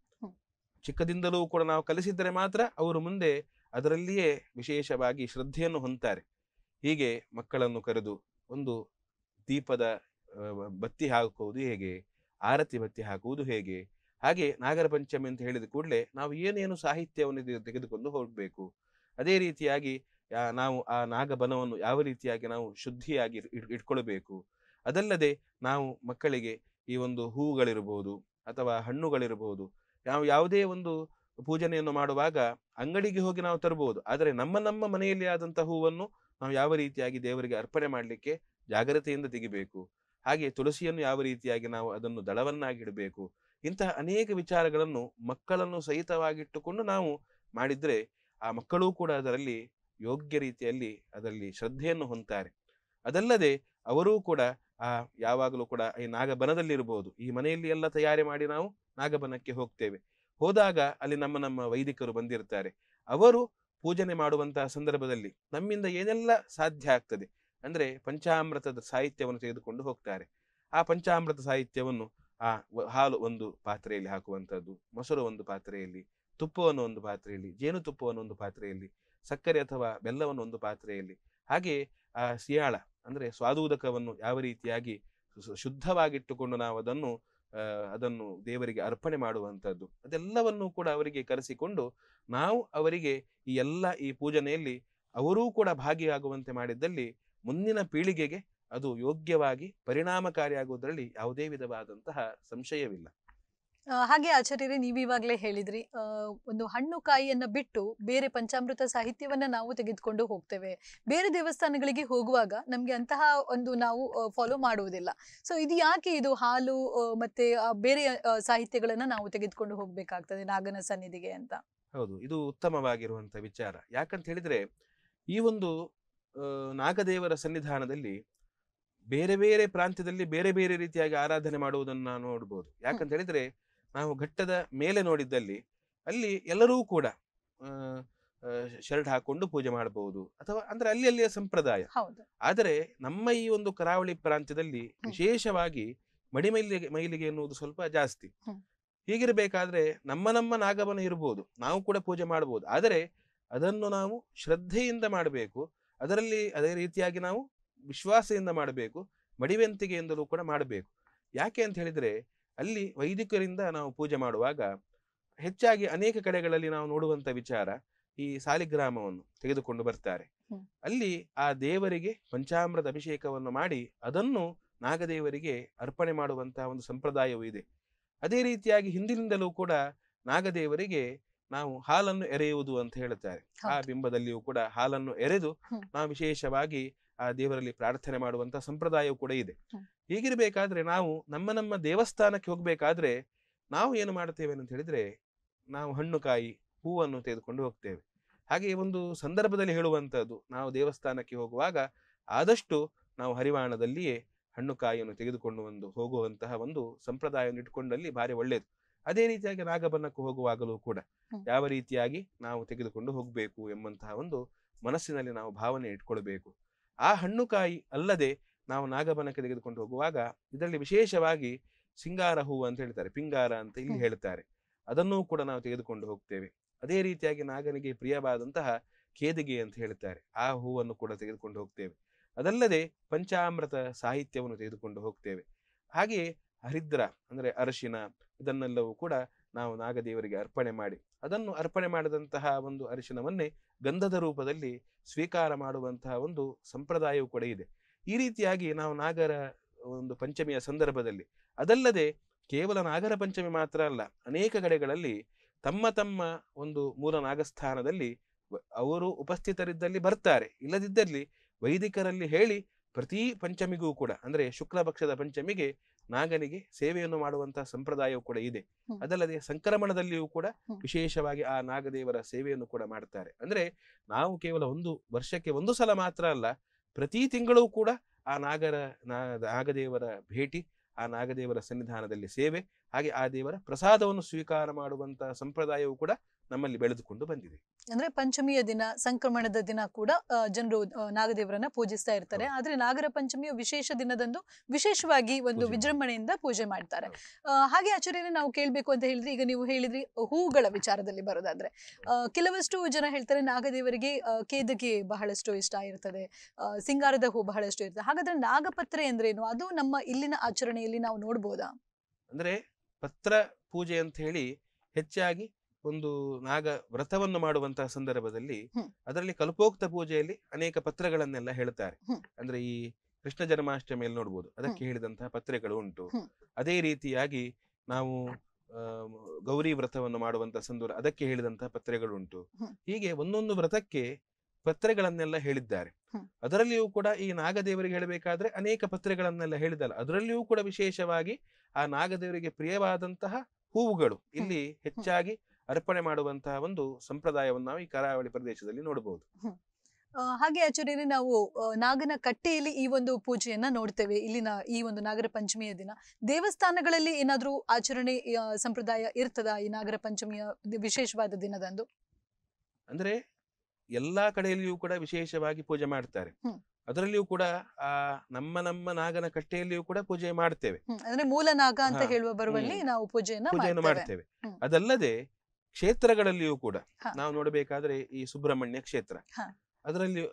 ಚಿಕ್ಕದಿಂದಲೂ ಕೂಡ ನಾವು ಕಲಿಸಿದರೆ ಮಾತ್ರ ಅವರು ಮುಂದೆ ಅದರಲ್ಲಿಯೇ ವಿಶೇಷವಾಗಿ ಶ್ರದ್ಧೆಯನ್ನು ಹೊಂದ್ತಾರೆ. ಹೀಗೆ ಮಕ್ಕಳನ್ನು ಕರೆದು ಒಂದು ದೀಪದ ಬತ್ತಿ ಹಾಕುವುದು ಹೇಗೆ, ಆರತಿ ಬತ್ತಿ ಹಾಕುವುದು ಹೇಗೆ, ಹಾಗೆ ನಾಗರ ಪಂಚಮಿ ಅಂತ ಹೇಳಿದ ಕೂಡಲೇ ನಾವು ಏನೇನು ಸಾಹಿತ್ಯವನ್ನು ತೆಗೆದುಕೊಂಡು ಹೋಗಬೇಕು, ಅದೇ ರೀತಿಯಾಗಿ ನಾವು ಆ ನಾಗಬನವನ್ನು ಯಾವ ರೀತಿಯಾಗಿ ನಾವು ಶುದ್ಧಿಯಾಗಿ ಇಟ್ಕೊಳ್ಬೇಕು. ಅದಲ್ಲದೆ ನಾವು ಮಕ್ಕಳಿಗೆ ಈ ಒಂದು ಹೂಗಳಿರ್ಬೋದು ಅಥವಾ ಹಣ್ಣುಗಳಿರ್ಬೋದು, ನಾವು ಯಾವುದೇ ಒಂದು ಪೂಜನೆಯನ್ನು ಮಾಡುವಾಗ ಅಂಗಡಿಗೆ ಹೋಗಿ ನಾವು ತರಬಹುದು, ಆದರೆ ನಮ್ಮ ಮನೆಯಲ್ಲಿ ಆದಂತಹ ಹೂವನ್ನು ನಾವು ಯಾವ ರೀತಿಯಾಗಿ ದೇವರಿಗೆ ಅರ್ಪಣೆ ಮಾಡಲಿಕ್ಕೆ ಜಾಗ್ರತೆಯಿಂದ ತೆಗಿಬೇಕು. ಹಾಗೆ ತುಳಸಿಯನ್ನು ಯಾವ ರೀತಿಯಾಗಿ ನಾವು ಅದನ್ನು ದಳವನ್ನಾಗಿ ಇಡಬೇಕು. ಇಂತಹ ಅನೇಕ ವಿಚಾರಗಳನ್ನು ಮಕ್ಕಳನ್ನು ಸಹಿತವಾಗಿಟ್ಟುಕೊಂಡು ನಾವು ಮಾಡಿದ್ರೆ ಆ ಮಕ್ಕಳೂ ಕೂಡ ಅದರಲ್ಲಿ ಯೋಗ್ಯ ರೀತಿಯಲ್ಲಿ ಅದರಲ್ಲಿ ಶ್ರದ್ಧೆಯನ್ನು ಹೊಂದ್ತಾರೆ. ಅದಲ್ಲದೆ ಅವರೂ ಕೂಡ ಯಾವಾಗಲೂ ಕೂಡ ಈ ನಾಗಬನದಲ್ಲಿರ್ಬೋದು, ಈ ಮನೆಯಲ್ಲಿ ಎಲ್ಲ ತಯಾರಿ ಮಾಡಿ ನಾವು ನಾಗಬನಕ್ಕೆ ಹೋಗ್ತೇವೆ. ಹೋದಾಗ ಅಲ್ಲಿ ನಮ್ಮ ವೈದಿಕರು ಬಂದಿರ್ತಾರೆ. ಅವರು ಪೂಜನೆ ಮಾಡುವಂತಹ ಸಂದರ್ಭದಲ್ಲಿ ನಮ್ಮಿಂದ ಏನೆಲ್ಲ ಸಾಧ್ಯ ಆಗ್ತದೆ ಅಂದ್ರೆ ಪಂಚಾಮೃತದ ಸಾಹಿತ್ಯವನ್ನು ತೆಗೆದುಕೊಂಡು ಹೋಗ್ತಾರೆ. ಆ ಪಂಚಾಮೃತ ಸಾಹಿತ್ಯವನ್ನು ಹಾಲು ಒಂದು ಪಾತ್ರೆಯಲ್ಲಿ ಹಾಕುವಂಥದ್ದು, ಮೊಸರು ಒಂದು ಪಾತ್ರೆಯಲ್ಲಿ, ತುಪ್ಪವನ್ನು ಒಂದು ಪಾತ್ರೆಯಲ್ಲಿ, ಜೇನುತುಪ್ಪವನ್ನು ಒಂದು ಪಾತ್ರೆಯಲ್ಲಿ, ಸಕ್ಕರೆ ಅಥವಾ ಬೆಲ್ಲವನ್ನು ಒಂದು ಪಾತ್ರೆಯಲ್ಲಿ, ಹಾಗೆ ಆ ಸಿಯಾಳ ಅಂದ್ರೆ ಸ್ವಾದೂದಕವನ್ನು ಯಾವ ರೀತಿಯಾಗಿ ಶುದ್ಧವಾಗಿಟ್ಟುಕೊಂಡು ನಾವು ಅದನ್ನು ದೇವರಿಗೆ ಅರ್ಪಣೆ ಮಾಡುವಂಥದ್ದು, ಅದೆಲ್ಲವನ್ನೂ ಕೂಡ ಅವರಿಗೆ ಕರೆಸಿಕೊಂಡು ನಾವು ಅವರಿಗೆ ಈ ಪೂಜನೆಯಲ್ಲಿ ಅವರೂ ಕೂಡ ಭಾಗಿಯಾಗುವಂತೆ ಮಾಡಿದ್ದಲ್ಲಿ ಮುಂದಿನ ಪೀಳಿಗೆಗೆ ಅದು ಯೋಗ್ಯವಾಗಿ ಪರಿಣಾಮಕಾರಿಯಾಗುವುದರಲ್ಲಿ ಯಾವುದೇ ವಿಧವಾದಂತಹ ಸಂಶಯವಿಲ್ಲ. ಹಾಗೆ ಆಚಾರ್ಯರೇ, ನೀವು ಇವಾಗಲೇ ಹೇಳಿದ್ರಿ ಒಂದು ಹಣ್ಣು ಕಾಯಿಯನ್ನ ಬಿಟ್ಟು ಬೇರೆ ಪಂಚಾಮೃತ ಸಾಹಿತ್ಯವನ್ನ ನಾವು ತೆಗೆದುಕೊಂಡು ಹೋಗ್ತೇವೆ. ಬೇರೆ ದೇವಸ್ಥಾನಗಳಿಗೆ ಹೋಗುವಾಗ ನಮ್ಗೆ ಅಂತಹ ಒಂದು ನಾವು ಫಾಲೋ ಮಾಡುವುದಿಲ್ಲ. ಸೊ ಇದು ಯಾಕೆ ಇದು ಹಾಲು ಮತ್ತೆ ಬೇರೆ ಸಾಹಿತ್ಯಗಳನ್ನ ನಾವು ತೆಗೆದುಕೊಂಡು ಹೋಗ್ಬೇಕಾಗ್ತದೆ ನಾಗನ ಸನ್ನಿಧಿಗೆ ಅಂತ? ಹೌದು, ಇದು ಉತ್ತಮವಾಗಿರುವಂತ ವಿಚಾರ. ಯಾಕಂತ ಹೇಳಿದ್ರೆ ಈ ಒಂದು ನಾಗದೇವರ ಸನ್ನಿಧಾನದಲ್ಲಿ ಬೇರೆ ಬೇರೆ ಪ್ರಾಂತ್ಯದಲ್ಲಿ ಬೇರೆ ಬೇರೆ ರೀತಿಯಾಗಿ ಆರಾಧನೆ ಮಾಡುವುದನ್ನು ನಾವು ನೋಡ್ಬೋದು. ಯಾಕಂತ ಹೇಳಿದ್ರೆ ನಾವು ಘಟ್ಟದ ಮೇಲೆ ನೋಡಿದ್ದಲ್ಲಿ ಅಲ್ಲಿ ಎಲ್ಲರೂ ಕೂಡ ಶರ್ಟ್ ಹಾಕೊಂಡು ಪೂಜೆ ಮಾಡಬಹುದು, ಅಥವಾ ಅಂದ್ರೆ ಅಲ್ಲಿಯ ಸಂಪ್ರದಾಯ. ಆದರೆ ನಮ್ಮ ಈ ಒಂದು ಕರಾವಳಿ ಪ್ರಾಂತ್ಯದಲ್ಲಿ ವಿಶೇಷವಾಗಿ ಮೈಲಿಗೆ ಎನ್ನುವುದು ಸ್ವಲ್ಪ ಜಾಸ್ತಿ. ಹೀಗಿರಬೇಕಾದ್ರೆ ನಮ್ಮ ನಾಗಬನ ಇರ್ಬೋದು, ನಾವು ಕೂಡ ಪೂಜೆ ಮಾಡಬಹುದು, ಆದರೆ ಅದನ್ನು ನಾವು ಶ್ರದ್ಧೆಯಿಂದ ಮಾಡಬೇಕು. ಅದರಲ್ಲಿ ಅದೇ ರೀತಿಯಾಗಿ ನಾವು ವಿಶ್ವಾಸದಿಂದ ಮಾಡಬೇಕು, ಮಡಿವಂತಿಕೆಯಿಂದಲೂ ಕೂಡ ಮಾಡಬೇಕು. ಯಾಕೆ ಅಂತ ಹೇಳಿದ್ರೆ ಅಲ್ಲಿ ವೈದಿಕರಿಂದ ನಾವು ಪೂಜೆ ಮಾಡುವಾಗ ಹೆಚ್ಚಾಗಿ ಅನೇಕ ಕಡೆಗಳಲ್ಲಿ ನಾವು ನೋಡುವಂತ ವಿಚಾರ, ಈ ಸಾಲಿಗ್ರಾಮವನ್ನು ತೆಗೆದುಕೊಂಡು ಬರ್ತಾರೆ. ಅಲ್ಲಿ ಆ ದೇವರಿಗೆ ಪಂಚಾಮೃತ ಅಭಿಷೇಕವನ್ನು ಮಾಡಿ ಅದನ್ನು ನಾಗದೇವರಿಗೆ ಅರ್ಪಣೆ ಮಾಡುವಂತಹ ಒಂದು ಸಂಪ್ರದಾಯವೂ ಇದೆ. ಅದೇ ರೀತಿಯಾಗಿ ಹಿಂದಿನಿಂದಲೂ ಕೂಡ ನಾಗದೇವರಿಗೆ ನಾವು ಹಾಲನ್ನು ಎರೆಯುವುದು ಅಂತ ಹೇಳುತ್ತಾರೆ. ಆ ಬಿಂಬದಲ್ಲಿಯೂ ಕೂಡ ಹಾಲನ್ನು ಎರೆದು ನಾವು ವಿಶೇಷವಾಗಿ ಆ ದೇವರಲ್ಲಿ ಪ್ರಾರ್ಥನೆ ಮಾಡುವಂತ ಸಂಪ್ರದಾಯವೂ ಕೂಡ ಇದೆ. ಹೀಗಿರ್ಬೇಕಾದ್ರೆ ನಾವು ನಮ್ಮ ದೇವಸ್ಥಾನಕ್ಕೆ ಹೋಗ್ಬೇಕಾದ್ರೆ ನಾವು ಏನು ಮಾಡ್ತೇವೆ ಅಂತ ಹೇಳಿದ್ರೆ, ನಾವು ಹಣ್ಣು ಕಾಯಿ ಹೂವನ್ನು ತೆಗೆದುಕೊಂಡು ಹೋಗ್ತೇವೆ. ಹಾಗೆ ಒಂದು ಸಂದರ್ಭದಲ್ಲಿ ಹೇಳುವಂಥದ್ದು, ನಾವು ದೇವಸ್ಥಾನಕ್ಕೆ ಹೋಗುವಾಗ ಆದಷ್ಟು ನಾವು ಹರಿವಾಣದಲ್ಲಿಯೇ ಹಣ್ಣು ಕಾಯಿಯನ್ನು ತೆಗೆದುಕೊಂಡು ಹೋಗುವಂತಹ ಒಂದು ಸಂಪ್ರದಾಯವನ್ನು ಇಟ್ಕೊಂಡಲ್ಲಿ ಭಾರಿ ಒಳ್ಳೆಯದು. ಅದೇ ರೀತಿಯಾಗಿ ನಾಗಬನಕ್ಕೂ ಹೋಗುವಾಗಲೂ ಕೂಡ ಯಾವ ರೀತಿಯಾಗಿ ನಾವು ತೆಗೆದುಕೊಂಡು ಹೋಗ್ಬೇಕು ಎಂಬಂತಹ ಒಂದು ಮನಸ್ಸಿನಲ್ಲಿ ನಾವು ಭಾವನೆ ಇಟ್ಕೊಳ್ಬೇಕು. ಆ ಹಣ್ಣು ಕಾಯಿ ಅಲ್ಲದೆ ನಾವು ನಾಗಬನಕ್ಕೆ ತೆಗೆದುಕೊಂಡು ಹೋಗುವಾಗ ಇದರಲ್ಲಿ ವಿಶೇಷವಾಗಿ ಸಿಂಗಾರ ಹೂವು ಅಂತ ಹೇಳ್ತಾರೆ, ಪಿಂಗಾರ ಅಂತ ಇಲ್ಲಿ ಹೇಳ್ತಾರೆ, ಅದನ್ನೂ ಕೂಡ ನಾವು ತೆಗೆದುಕೊಂಡು ಹೋಗ್ತೇವೆ. ಅದೇ ರೀತಿಯಾಗಿ ನಾಗನಿಗೆ ಪ್ರಿಯವಾದಂತಹ ಕೇದಿಗೆ ಅಂತ ಹೇಳ್ತಾರೆ, ಆ ಹೂವನ್ನು ಕೂಡ ತೆಗೆದುಕೊಂಡು ಹೋಗ್ತೇವೆ. ಅದಲ್ಲದೆ ಪಂಚಾಮೃತ ಸಾಹಿತ್ಯವನ್ನು ತೆಗೆದುಕೊಂಡು ಹೋಗ್ತೇವೆ. ಹಾಗೆಯೇ ಹರಿದ್ರ ಅಂದ್ರೆ ಅರಶಿನ, ಇದನ್ನೆಲ್ಲವೂ ಕೂಡ ನಾವು ನಾಗದೇವರಿಗೆ ಅರ್ಪಣೆ ಮಾಡಿ ಅದನ್ನು ಅರ್ಪಣೆ ಮಾಡಿದಂತಹ ಒಂದು ಅರಿಶಿನವನ್ನೇ ಗಂಧದ ರೂಪದಲ್ಲಿ ಸ್ವೀಕಾರ ಮಾಡುವಂತಹ ಒಂದು ಸಂಪ್ರದಾಯವೂ ಕೂಡ ಇದೆ. ಈ ರೀತಿಯಾಗಿ ನಾವು ನಾಗರ ಒಂದು ಪಂಚಮಿಯ ಸಂದರ್ಭದಲ್ಲಿ, ಅದಲ್ಲದೆ ಕೇವಲ ನಾಗರ ಪಂಚಮಿ ಮಾತ್ರ ಅಲ್ಲ, ಅನೇಕ ಕಡೆಗಳಲ್ಲಿ ತಮ್ಮ ತಮ್ಮ ಒಂದು ಮೂಲ ನಾಗಸ್ಥಾನದಲ್ಲಿ ಅವರು ಉಪಸ್ಥಿತರಿದ್ದಲ್ಲಿ ಬರ್ತಾರೆ, ಇಲ್ಲದಿದ್ದಲ್ಲಿ ವೈದಿಕರಲ್ಲಿ ಹೇಳಿ ಪ್ರತಿ ಪಂಚಮಿಗೂ ಕೂಡ, ಅಂದ್ರೆ ಶುಕ್ಲ ಪಕ್ಷದ ಪಂಚಮಿಗೆ ನಾಗನಿಗೆ ಸೇವೆಯನ್ನು ಮಾಡುವಂತಹ ಸಂಪ್ರದಾಯವೂ ಕೂಡ ಇದೆ. ಅದಲ್ಲದೆ ಸಂಕ್ರಮಣದಲ್ಲಿಯೂ ಕೂಡ ವಿಶೇಷವಾಗಿ ಆ ನಾಗದೇವರ ಸೇವೆಯನ್ನು ಕೂಡ ಮಾಡ್ತಾರೆ. ಅಂದ್ರೆ ನಾವು ಕೇವಲ ಒಂದು ವರ್ಷಕ್ಕೆ ಒಂದು ಸಲ ಮಾತ್ರ ಅಲ್ಲ, ಪ್ರತಿ ತಿಂಗಳೂ ಕೂಡ ಆ ನಾಗದೇವರ ಭೇಟಿ, ಆ ನಾಗದೇವರ ಸನ್ನಿಧಾನದಲ್ಲಿ ಸೇವೆ, ಹಾಗೆ ಆ ದೇವರ ಪ್ರಸಾದವನ್ನು ಸ್ವೀಕಾರ ಮಾಡುವಂತಹ ಸಂಪ್ರದಾಯವೂ ಕೂಡ ನಮ್ಮಲ್ಲಿ ಬೆಳೆದುಕೊಂಡು ಬಂದಿದೆ. ಅಂದ್ರೆ ಪಂಚಮಿಯ ದಿನ, ಸಂಕ್ರಮಣದ ದಿನ ಕೂಡ ಜನರು ನಾಗದೇವರನ್ನ ಪೂಜಿಸ್ತಾ ಇರ್ತಾರೆ. ಆದ್ರೆ ನಾಗರ ಪಂಚಮಿಯ ವಿಶೇಷ ದಿನದಂದು ವಿಶೇಷವಾಗಿ ಒಂದು ವಿಜೃಂಭಣೆಯಿಂದ ಪೂಜೆ ಮಾಡ್ತಾರೆ. ಹಾಗೆ ಆಚಾರ್ಯರೇ, ನಾವು ಕೇಳ್ಬೇಕು ಅಂತ ಹೇಳಿದ್ರೆ, ಈಗ ನೀವು ಹೇಳಿದ್ರಿ ಹೂಗಳ ವಿಚಾರದಲ್ಲಿ ಬರೋದಾದ್ರೆ, ಕೆಲವಷ್ಟು ಜನ ಹೇಳ್ತಾರೆ ನಾಗದೇವರಿಗೆ ಕೇದಗೆ ಬಹಳಷ್ಟು ಇಷ್ಟ ಇರ್ತದೆ, ಸಿಂಗಾರದ ಹೂ ಬಹಳಷ್ಟು ಇರ್ತದೆ. ಹಾಗಾದ್ರೆ ನಾಗಪತ್ರೆ ಅಂದ್ರೇನು? ಅದು ನಮ್ಮ ಇಲ್ಲಿನ ಆಚರಣೆಯಲ್ಲಿ ನಾವು ನೋಡ್ಬೋದಾ? ಅಂದ್ರೆ ಪತ್ರ ಪೂಜೆ ಅಂತ ಹೇಳಿ ಹೆಚ್ಚಾಗಿ ಒಂದು ನಾಗ ವ್ರತವನ್ನು ಮಾಡುವಂತಹ ಸಂದರ್ಭದಲ್ಲಿ ಅದರಲ್ಲಿ ಕಲ್ಪೋಕ್ತ ಪೂಜೆಯಲ್ಲಿ ಅನೇಕ ಪತ್ರಗಳನ್ನೆಲ್ಲ ಹೇಳ್ತಾರೆ. ಅಂದ್ರೆ ಈ ಕೃಷ್ಣ ಜನ್ಮಾಷ್ಟಮಿಯಲ್ಲಿ ನೋಡ್ಬೋದು, ಅದಕ್ಕೆ ಹೇಳಿದಂತಹ ಪತ್ರೆಗಳು ಉಂಟು. ಅದೇ ರೀತಿಯಾಗಿ ನಾವು ಗೌರಿ ವ್ರತವನ್ನು ಮಾಡುವಂತಹ ಸಂದರ್ಭ, ಅದಕ್ಕೆ ಹೇಳಿದಂತಹ ಪತ್ರೆಗಳು ಉಂಟು. ಹೀಗೆ ಒಂದೊಂದು ವ್ರತಕ್ಕೆ ಪತ್ರೆಗಳನ್ನೆಲ್ಲ ಹೇಳಿದ್ದಾರೆ. ಅದರಲ್ಲಿಯೂ ಕೂಡ ಈ ನಾಗದೇವರಿಗೆ ಹೇಳಬೇಕಾದ್ರೆ ಅನೇಕ ಪತ್ರೆಗಳನ್ನೆಲ್ಲ ಹೇಳಿದಲ್ಲ, ಅದರಲ್ಲಿಯೂ ಕೂಡ ವಿಶೇಷವಾಗಿ ಆ ನಾಗದೇವರಿಗೆ ಪ್ರಿಯವಾದಂತಹ ಹೂವುಗಳು ಇಲ್ಲಿ ಹೆಚ್ಚಾಗಿ ಅರ್ಪಣೆ ಮಾಡುವಂತಹ ಒಂದು ಸಂಪ್ರದಾಯವನ್ನು ನಾವು ಈ ಕರಾವಳಿ ಪ್ರದೇಶದಲ್ಲಿ ನೋಡಬಹುದು. ಹಾಗೆ ಆಚಾರ್ಯರೇ, ನಾವು ನಾಗನ ಕಟ್ಟೆಯಲ್ಲಿ ಈ ಒಂದು ಪೂಜೆಯನ್ನ ನೋಡ್ತೇವೆ. ಇಲ್ಲಿನ ಈ ಒಂದು ನಾಗರ ಪಂಚಮಿಯ ದಿನ ದೇವಸ್ಥಾನಗಳಲ್ಲಿ ಏನಾದ್ರೂ ಆಚರಣೆ ಸಂಪ್ರದಾಯ ಇರ್ತದ ಈ ನಾಗರ ಪಂಚಮಿಯ ವಿಶೇಷವಾದ ದಿನದಂದು? ಅಂದ್ರೆ ಎಲ್ಲಾ ಕಡೆಯಲ್ಲಿಯೂ ಕೂಡ ವಿಶೇಷವಾಗಿ ಪೂಜೆ ಮಾಡ್ತಾರೆ. ಅದರಲ್ಲಿಯೂ ಕೂಡ ಆ ನಮ್ಮ ನಾಗನ ಕಟ್ಟೆಯಲ್ಲಿಯೂ ಕೂಡ ಪೂಜೆ ಮಾಡ್ತೇವೆ. ಅಂದ್ರೆ ಮೂಲ ನಾಗ ಅಂತ ಹೇಳುವ ಬರುವಲ್ಲಿ ನಾವು ಪೂಜೆಯನ್ನು ಮಾಡ್ತೇವೆ. ಅದಲ್ಲದೆ ಕ್ಷೇತ್ರಗಳಲ್ಲಿಯೂ ಕೂಡ ನಾವು ನೋಡಬೇಕಾದ್ರೆ ಈ ಸುಬ್ರಹ್ಮಣ್ಯ ಕ್ಷೇತ್ರ,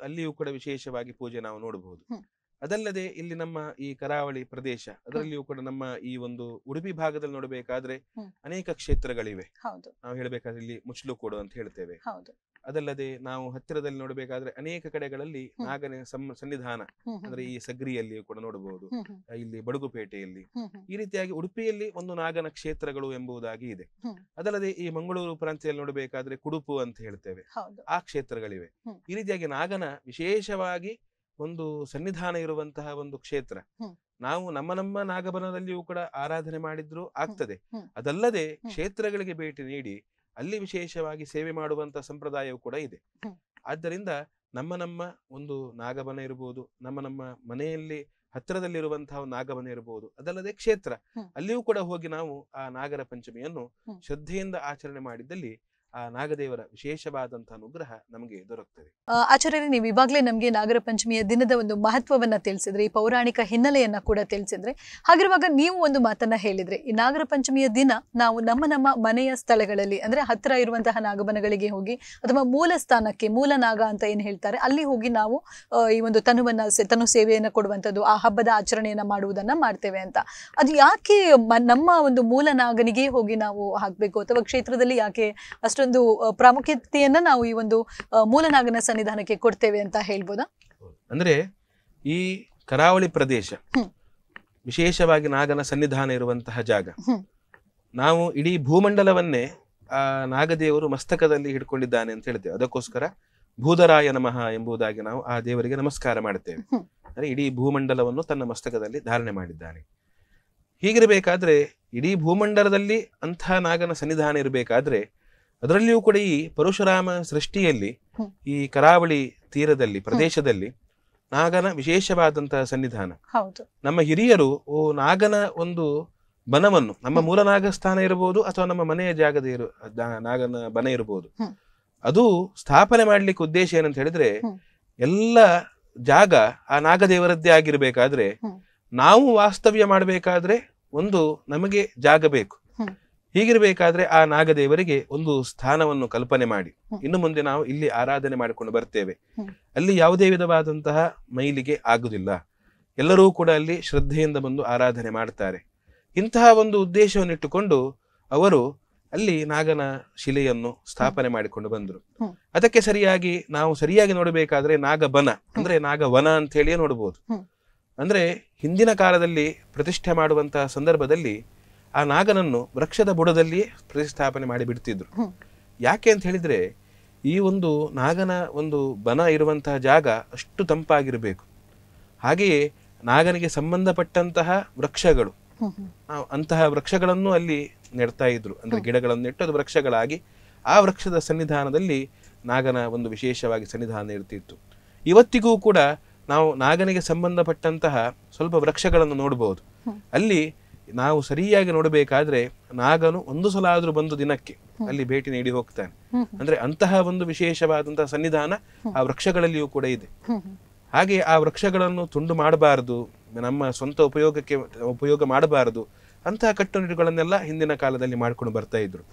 ಅಲ್ಲಿಯೂ ಕೂಡ ವಿಶೇಷವಾಗಿ ಪೂಜೆ ನಾವು ನೋಡಬಹುದು. ಅದಲ್ಲದೆ ಇಲ್ಲಿ ನಮ್ಮ ಈ ಕರಾವಳಿ ಪ್ರದೇಶ, ಅದರಲ್ಲಿಯೂ ಕೂಡ ನಮ್ಮ ಈ ಒಂದು ಉಡುಪಿ ಭಾಗದಲ್ಲಿ ನೋಡಬೇಕಾದ್ರೆ ಅನೇಕ ಕ್ಷೇತ್ರಗಳಿವೆ. ನಾವು ಹೇಳಬೇಕಾದ್ರೆ ಇಲ್ಲಿ ಮುಚ್ಲುಕೋಡು ಅಂತ ಹೇಳ್ತೇವೆ. ಅದಲ್ಲದೆ ನಾವು ಹತ್ತಿರದಲ್ಲಿ ನೋಡಬೇಕಾದ್ರೆ ಅನೇಕ ಕಡೆಗಳಲ್ಲಿ ನಾಗನ ಸನ್ನಿಧಾನ, ಅಂದ್ರೆ ಈ ಸಗ್ರಿಯಲ್ಲಿಯೂ ಕೂಡ ನೋಡಬಹುದು, ಇಲ್ಲಿ ಬಡಗುಪೇಟೆಯಲ್ಲಿ, ಈ ರೀತಿಯಾಗಿ ಉಡುಪಿಯಲ್ಲಿ ಒಂದು ನಾಗನ ಕ್ಷೇತ್ರಗಳು ಎಂಬುದಾಗಿ ಇದೆ. ಅದಲ್ಲದೆ ಈ ಮಂಗಳೂರು ಪ್ರಾಂತ್ಯದಲ್ಲಿ ನೋಡಬೇಕಾದ್ರೆ ಕುಡುಪು ಅಂತ ಹೇಳ್ತೇವೆ, ಆ ಕ್ಷೇತ್ರಗಳಿವೆ. ಈ ರೀತಿಯಾಗಿ ನಾಗನ ವಿಶೇಷವಾಗಿ ಒಂದು ಸನ್ನಿಧಾನ ಇರುವಂತಹ ಒಂದು ಕ್ಷೇತ್ರ. ನಾವು ನಮ್ಮ ನಾಗಬನದಲ್ಲಿಯೂ ಕೂಡ ಆರಾಧನೆ ಮಾಡಿದ್ರು ಆಗ್ತದೆ. ಅದಲ್ಲದೆ ಕ್ಷೇತ್ರಗಳಿಗೆ ಭೇಟಿ ನೀಡಿ ಅಲ್ಲಿ ವಿಶೇಷವಾಗಿ ಸೇವೆ ಮಾಡುವಂತ ಸಂಪ್ರದಾಯವೂ ಕೂಡ ಇದೆ. ಆದ್ದರಿಂದ ನಮ್ಮ ಒಂದು ನಾಗಬನ ಇರಬಹುದು, ನಮ್ಮ ಮನೆಯಲ್ಲಿ ಹತ್ತಿರದಲ್ಲಿರುವಂತಹ ನಾಗಬನ ಇರಬಹುದು, ಅದಲ್ಲದೆ ಕ್ಷೇತ್ರ, ಅಲ್ಲಿಯೂ ಕೂಡ ಹೋಗಿ ನಾವು ಆ ನಾಗರ ಪಂಚಮಿಯನ್ನು ಶ್ರದ್ಧೆಯಿಂದ ಆಚರಣೆ ಮಾಡಿದ್ದಲ್ಲಿ ಆ ನಾಗದೇವರ ವಿಶೇಷವಾದಂತಹ ಅನುಗ್ರಹ ನಮಗೆ ದೊರಕುತ್ತದೆ. ಆಚಾರ್ಯರೇ, ನೀವು ಇವಾಗಲೇ ನಮಗೆ ನಾಗರ ಪಂಚಮಿಯ ದಿನದ ಒಂದು ಮಹತ್ವವನ್ನ ತಿಳಿಸಿದ್ರೆ, ಈ ಪೌರಾಣಿಕ ಹಿನ್ನೆಲೆಯನ್ನ ಕೂಡ ತಿಳಿಸಿದ್ರೆ, ಹಾಗಿರುವಾಗ ನೀವು ಒಂದು ಮಾತನ್ನ ಹೇಳಿದ್ರೆ, ಈ ನಾಗರ ಪಂಚಮಿಯ ದಿನ ನಾವು ನಮ್ಮ ಮನೆಯ ಸ್ಥಳಗಳಲ್ಲಿ, ಅಂದ್ರೆ ಹತ್ತಿರ ಇರುವಂತಹ ನಾಗಬನಗಳಿಗೆ ಹೋಗಿ, ಅಥವಾ ಮೂಲ ಸ್ಥಾನಕ್ಕೆ, ಮೂಲ ನಾಗ ಅಂತ ಏನ್ ಹೇಳ್ತಾರೆ, ಅಲ್ಲಿ ಹೋಗಿ ನಾವು ಈ ಒಂದು ತನು ಸೇವೆಯನ್ನ ಕೊಡುವಂಥದ್ದು, ಆ ಹಬ್ಬದ ಆಚರಣೆಯನ್ನ ಮಾಡುವುದನ್ನ ಮಾಡ್ತೇವೆ ಅಂತ. ಅದು ಯಾಕೆ ನಮ್ಮ ಒಂದು ಮೂಲ ನಾಗನಿಗೆ ಹೋಗಿ ನಾವು ಹಾಕ್ಬೇಕು, ಅಥವಾ ಕ್ಷೇತ್ರದಲ್ಲಿ ಯಾಕೆ ಅಷ್ಟೊಂದು ಪ್ರಾಮುಖ್ಯತೆಯನ್ನ ನಾವು ಈ ಒಂದು ಮೂಲನಾಗನ ಸನ್ನಿಧಾನಕ್ಕೆ ಕೊಡ್ತೇವೆ ಅಂತ ಹೇಳ್ಬೋದಾ? ಅಂದ್ರೆ ಈ ಕರಾವಳಿ ಪ್ರದೇಶ ವಿಶೇಷವಾಗಿ ನಾಗನ ಸನ್ನಿಧಾನ ಇರುವಂತಹ ಜಾಗ. ನಾವು ಇಡೀ ಭೂಮಂಡಲವನ್ನೇ ಆ ನಾಗದೇವರು ಮಸ್ತಕದಲ್ಲಿ ಹಿಡ್ಕೊಂಡಿದ್ದಾನೆ ಅಂತ ಹೇಳ್ತೇವೆ. ಅದಕ್ಕೋಸ್ಕರ ಭೂಧರಾಯ ನಮಃ ಎಂಬುದಾಗಿ ನಾವು ಆ ದೇವರಿಗೆ ನಮಸ್ಕಾರ ಮಾಡುತ್ತೇವೆ. ಅಂದ್ರೆ ಇಡೀ ಭೂಮಂಡಲವನ್ನು ತನ್ನ ಮಸ್ತಕದಲ್ಲಿ ಧಾರಣೆ ಮಾಡಿದ್ದಾನೆ. ಹೀಗಿರಬೇಕಾದ್ರೆ ಇಡೀ ಭೂಮಂಡಲದಲ್ಲಿ ಅಂಥ ನಾಗನ ಸನ್ನಿಧಾನ ಇರಬೇಕಾದ್ರೆ, ಅದರಲ್ಲಿಯೂ ಕೂಡ ಈ ಪರಶುರಾಮ ಸೃಷ್ಟಿಯಲ್ಲಿ ಈ ಕರಾವಳಿ ತೀರದಲ್ಲಿ ಪ್ರದೇಶದಲ್ಲಿ ನಾಗನ ವಿಶೇಷವಾದಂತಹ ಸನ್ನಿಧಾನ. ನಮ್ಮ ಹಿರಿಯರು ನಾಗನ ಒಂದು ಬನವನ್ನು, ನಮ್ಮ ಮೂಲ ನಾಗಸ್ಥಾನ ಇರಬಹುದು ಅಥವಾ ನಮ್ಮ ಮನೆಯ ಜಾಗದ ನಾಗನ ಬನ ಇರಬಹುದು, ಅದು ಸ್ಥಾಪನೆ ಮಾಡ್ಲಿಕ್ಕೆ ಉದ್ದೇಶ ಏನಂತ ಹೇಳಿದ್ರೆ, ಎಲ್ಲ ಜಾಗ ಆ ನಾಗದೇವರದ್ದೇ ಆಗಿರ್ಬೇಕಾದ್ರೆ, ನಾವು ವಾಸ್ತವ್ಯ ಮಾಡಬೇಕಾದ್ರೆ ಒಂದು ನಮಗೆ ಜಾಗ ಬೇಕು. ಹೀಗಿರ್ಬೇಕಾದ್ರೆ ಆ ನಾಗದೇವರಿಗೆ ಒಂದು ಸ್ಥಾನವನ್ನು ಕಲ್ಪನೆ ಮಾಡಿ ಇನ್ನು ಮುಂದೆ ನಾವು ಇಲ್ಲಿ ಆರಾಧನೆ ಮಾಡಿಕೊಂಡು ಬರ್ತೇವೆ. ಅಲ್ಲಿ ಯಾವುದೇ ವಿಧವಾದಂತಹ ಮೈಲಿಗೆ ಆಗುದಿಲ್ಲ, ಎಲ್ಲರೂ ಕೂಡ ಅಲ್ಲಿ ಶ್ರದ್ಧೆಯಿಂದ ಬಂದು ಆರಾಧನೆ ಮಾಡ್ತಾರೆ. ಇಂತಹ ಒಂದು ಉದ್ದೇಶವನ್ನಿಟ್ಟುಕೊಂಡು ಅವರು ಅಲ್ಲಿ ನಾಗನ ಶಿಲೆಯನ್ನು ಸ್ಥಾಪನೆ ಮಾಡಿಕೊಂಡು ಬಂದರು. ಹ್ಮ್. ಅದಕ್ಕೆ ನಾವು ಸರಿಯಾಗಿ ನೋಡಬೇಕಾದ್ರೆ ನಾಗಬನ ಅಂದ್ರೆ ನಾಗವನ ಅಂತ ಹೇಳಿಯೇ ನೋಡಬಹುದು. ಹ್ಮ್. ಅಂದ್ರೆ ಹಿಂದಿನ ಕಾಲದಲ್ಲಿ ಪ್ರತಿಷ್ಠೆ ಮಾಡುವಂತಹ ಸಂದರ್ಭದಲ್ಲಿ ಆ ನಾಗನನ್ನು ವೃಕ್ಷದ ಬುಡದಲ್ಲಿಯೇ ಪ್ರತಿಷ್ಠಾಪನೆ ಮಾಡಿ ಬಿಡ್ತಿದ್ರು. ಹ್ಮ್. ಯಾಕೆ ಅಂತ ಹೇಳಿದ್ರೆ ಈ ಒಂದು ನಾಗನ ಒಂದು ಬನ ಇರುವಂತಹ ಜಾಗ ಅಷ್ಟು ತಂಪಾಗಿರಬೇಕು. ಹಾಗೆಯೇ ನಾಗನಿಗೆ ಸಂಬಂಧಪಟ್ಟಂತಹ ವೃಕ್ಷಗಳು, ಹ್ಮ್. ಹ್ಮ್. ಅಂತಹ ವೃಕ್ಷಗಳನ್ನು ಅಲ್ಲಿ ನೆಡ್ತಾ ಇದ್ರು. ಅಂದ್ರೆ ಗಿಡಗಳನ್ನು ನೆಟ್ಟು ಅದು ವೃಕ್ಷಗಳಾಗಿ ಆ ವೃಕ್ಷದ ಸನ್ನಿಧಾನದಲ್ಲಿ ನಾಗನ ಒಂದು ವಿಶೇಷವಾಗಿ ಸನ್ನಿಧಾನ ಇರ್ತಿತ್ತು. ಇವತ್ತಿಗೂ ಕೂಡ ನಾವು ನಾಗನಿಗೆ ಸಂಬಂಧಪಟ್ಟಂತಹ ಸ್ವಲ್ಪ ವೃಕ್ಷಗಳನ್ನು ನೋಡಬಹುದು. ಅಲ್ಲಿ ನಾವು ಸರಿಯಾಗಿ ನೋಡಬೇಕಾದ್ರೆ ನಾಗನು ಒಂದು ಸಲ ಆದ್ರೂ ಬಂದು ದಿನಕ್ಕೆ ಅಲ್ಲಿ ಭೇಟಿ ನೀಡಿ ಹೋಗ್ತಾನೆ. ಅಂದ್ರೆ ಅಂತಹ ಒಂದು ವಿಶೇಷವಾದಂತಹ ಸನ್ನಿಧಾನ ಆ ವೃಕ್ಷಗಳಲ್ಲಿಯೂ ಕೂಡ ಇದೆ. ಹಾಗೆ ಆ ವೃಕ್ಷಗಳನ್ನು ತುಂಡು ಮಾಡಬಾರದು, ನಮ್ಮ ಸ್ವಂತ ಉಪಯೋಗ ಮಾಡಬಾರದು ಅಂತಹ ಕಟ್ಟುನಿಟ್ಟುಗಳನ್ನೆಲ್ಲ ಹಿಂದಿನ ಕಾಲದಲ್ಲಿ ಮಾಡ್ಕೊಂಡು ಬರ್ತಾ ಇದ್ರು.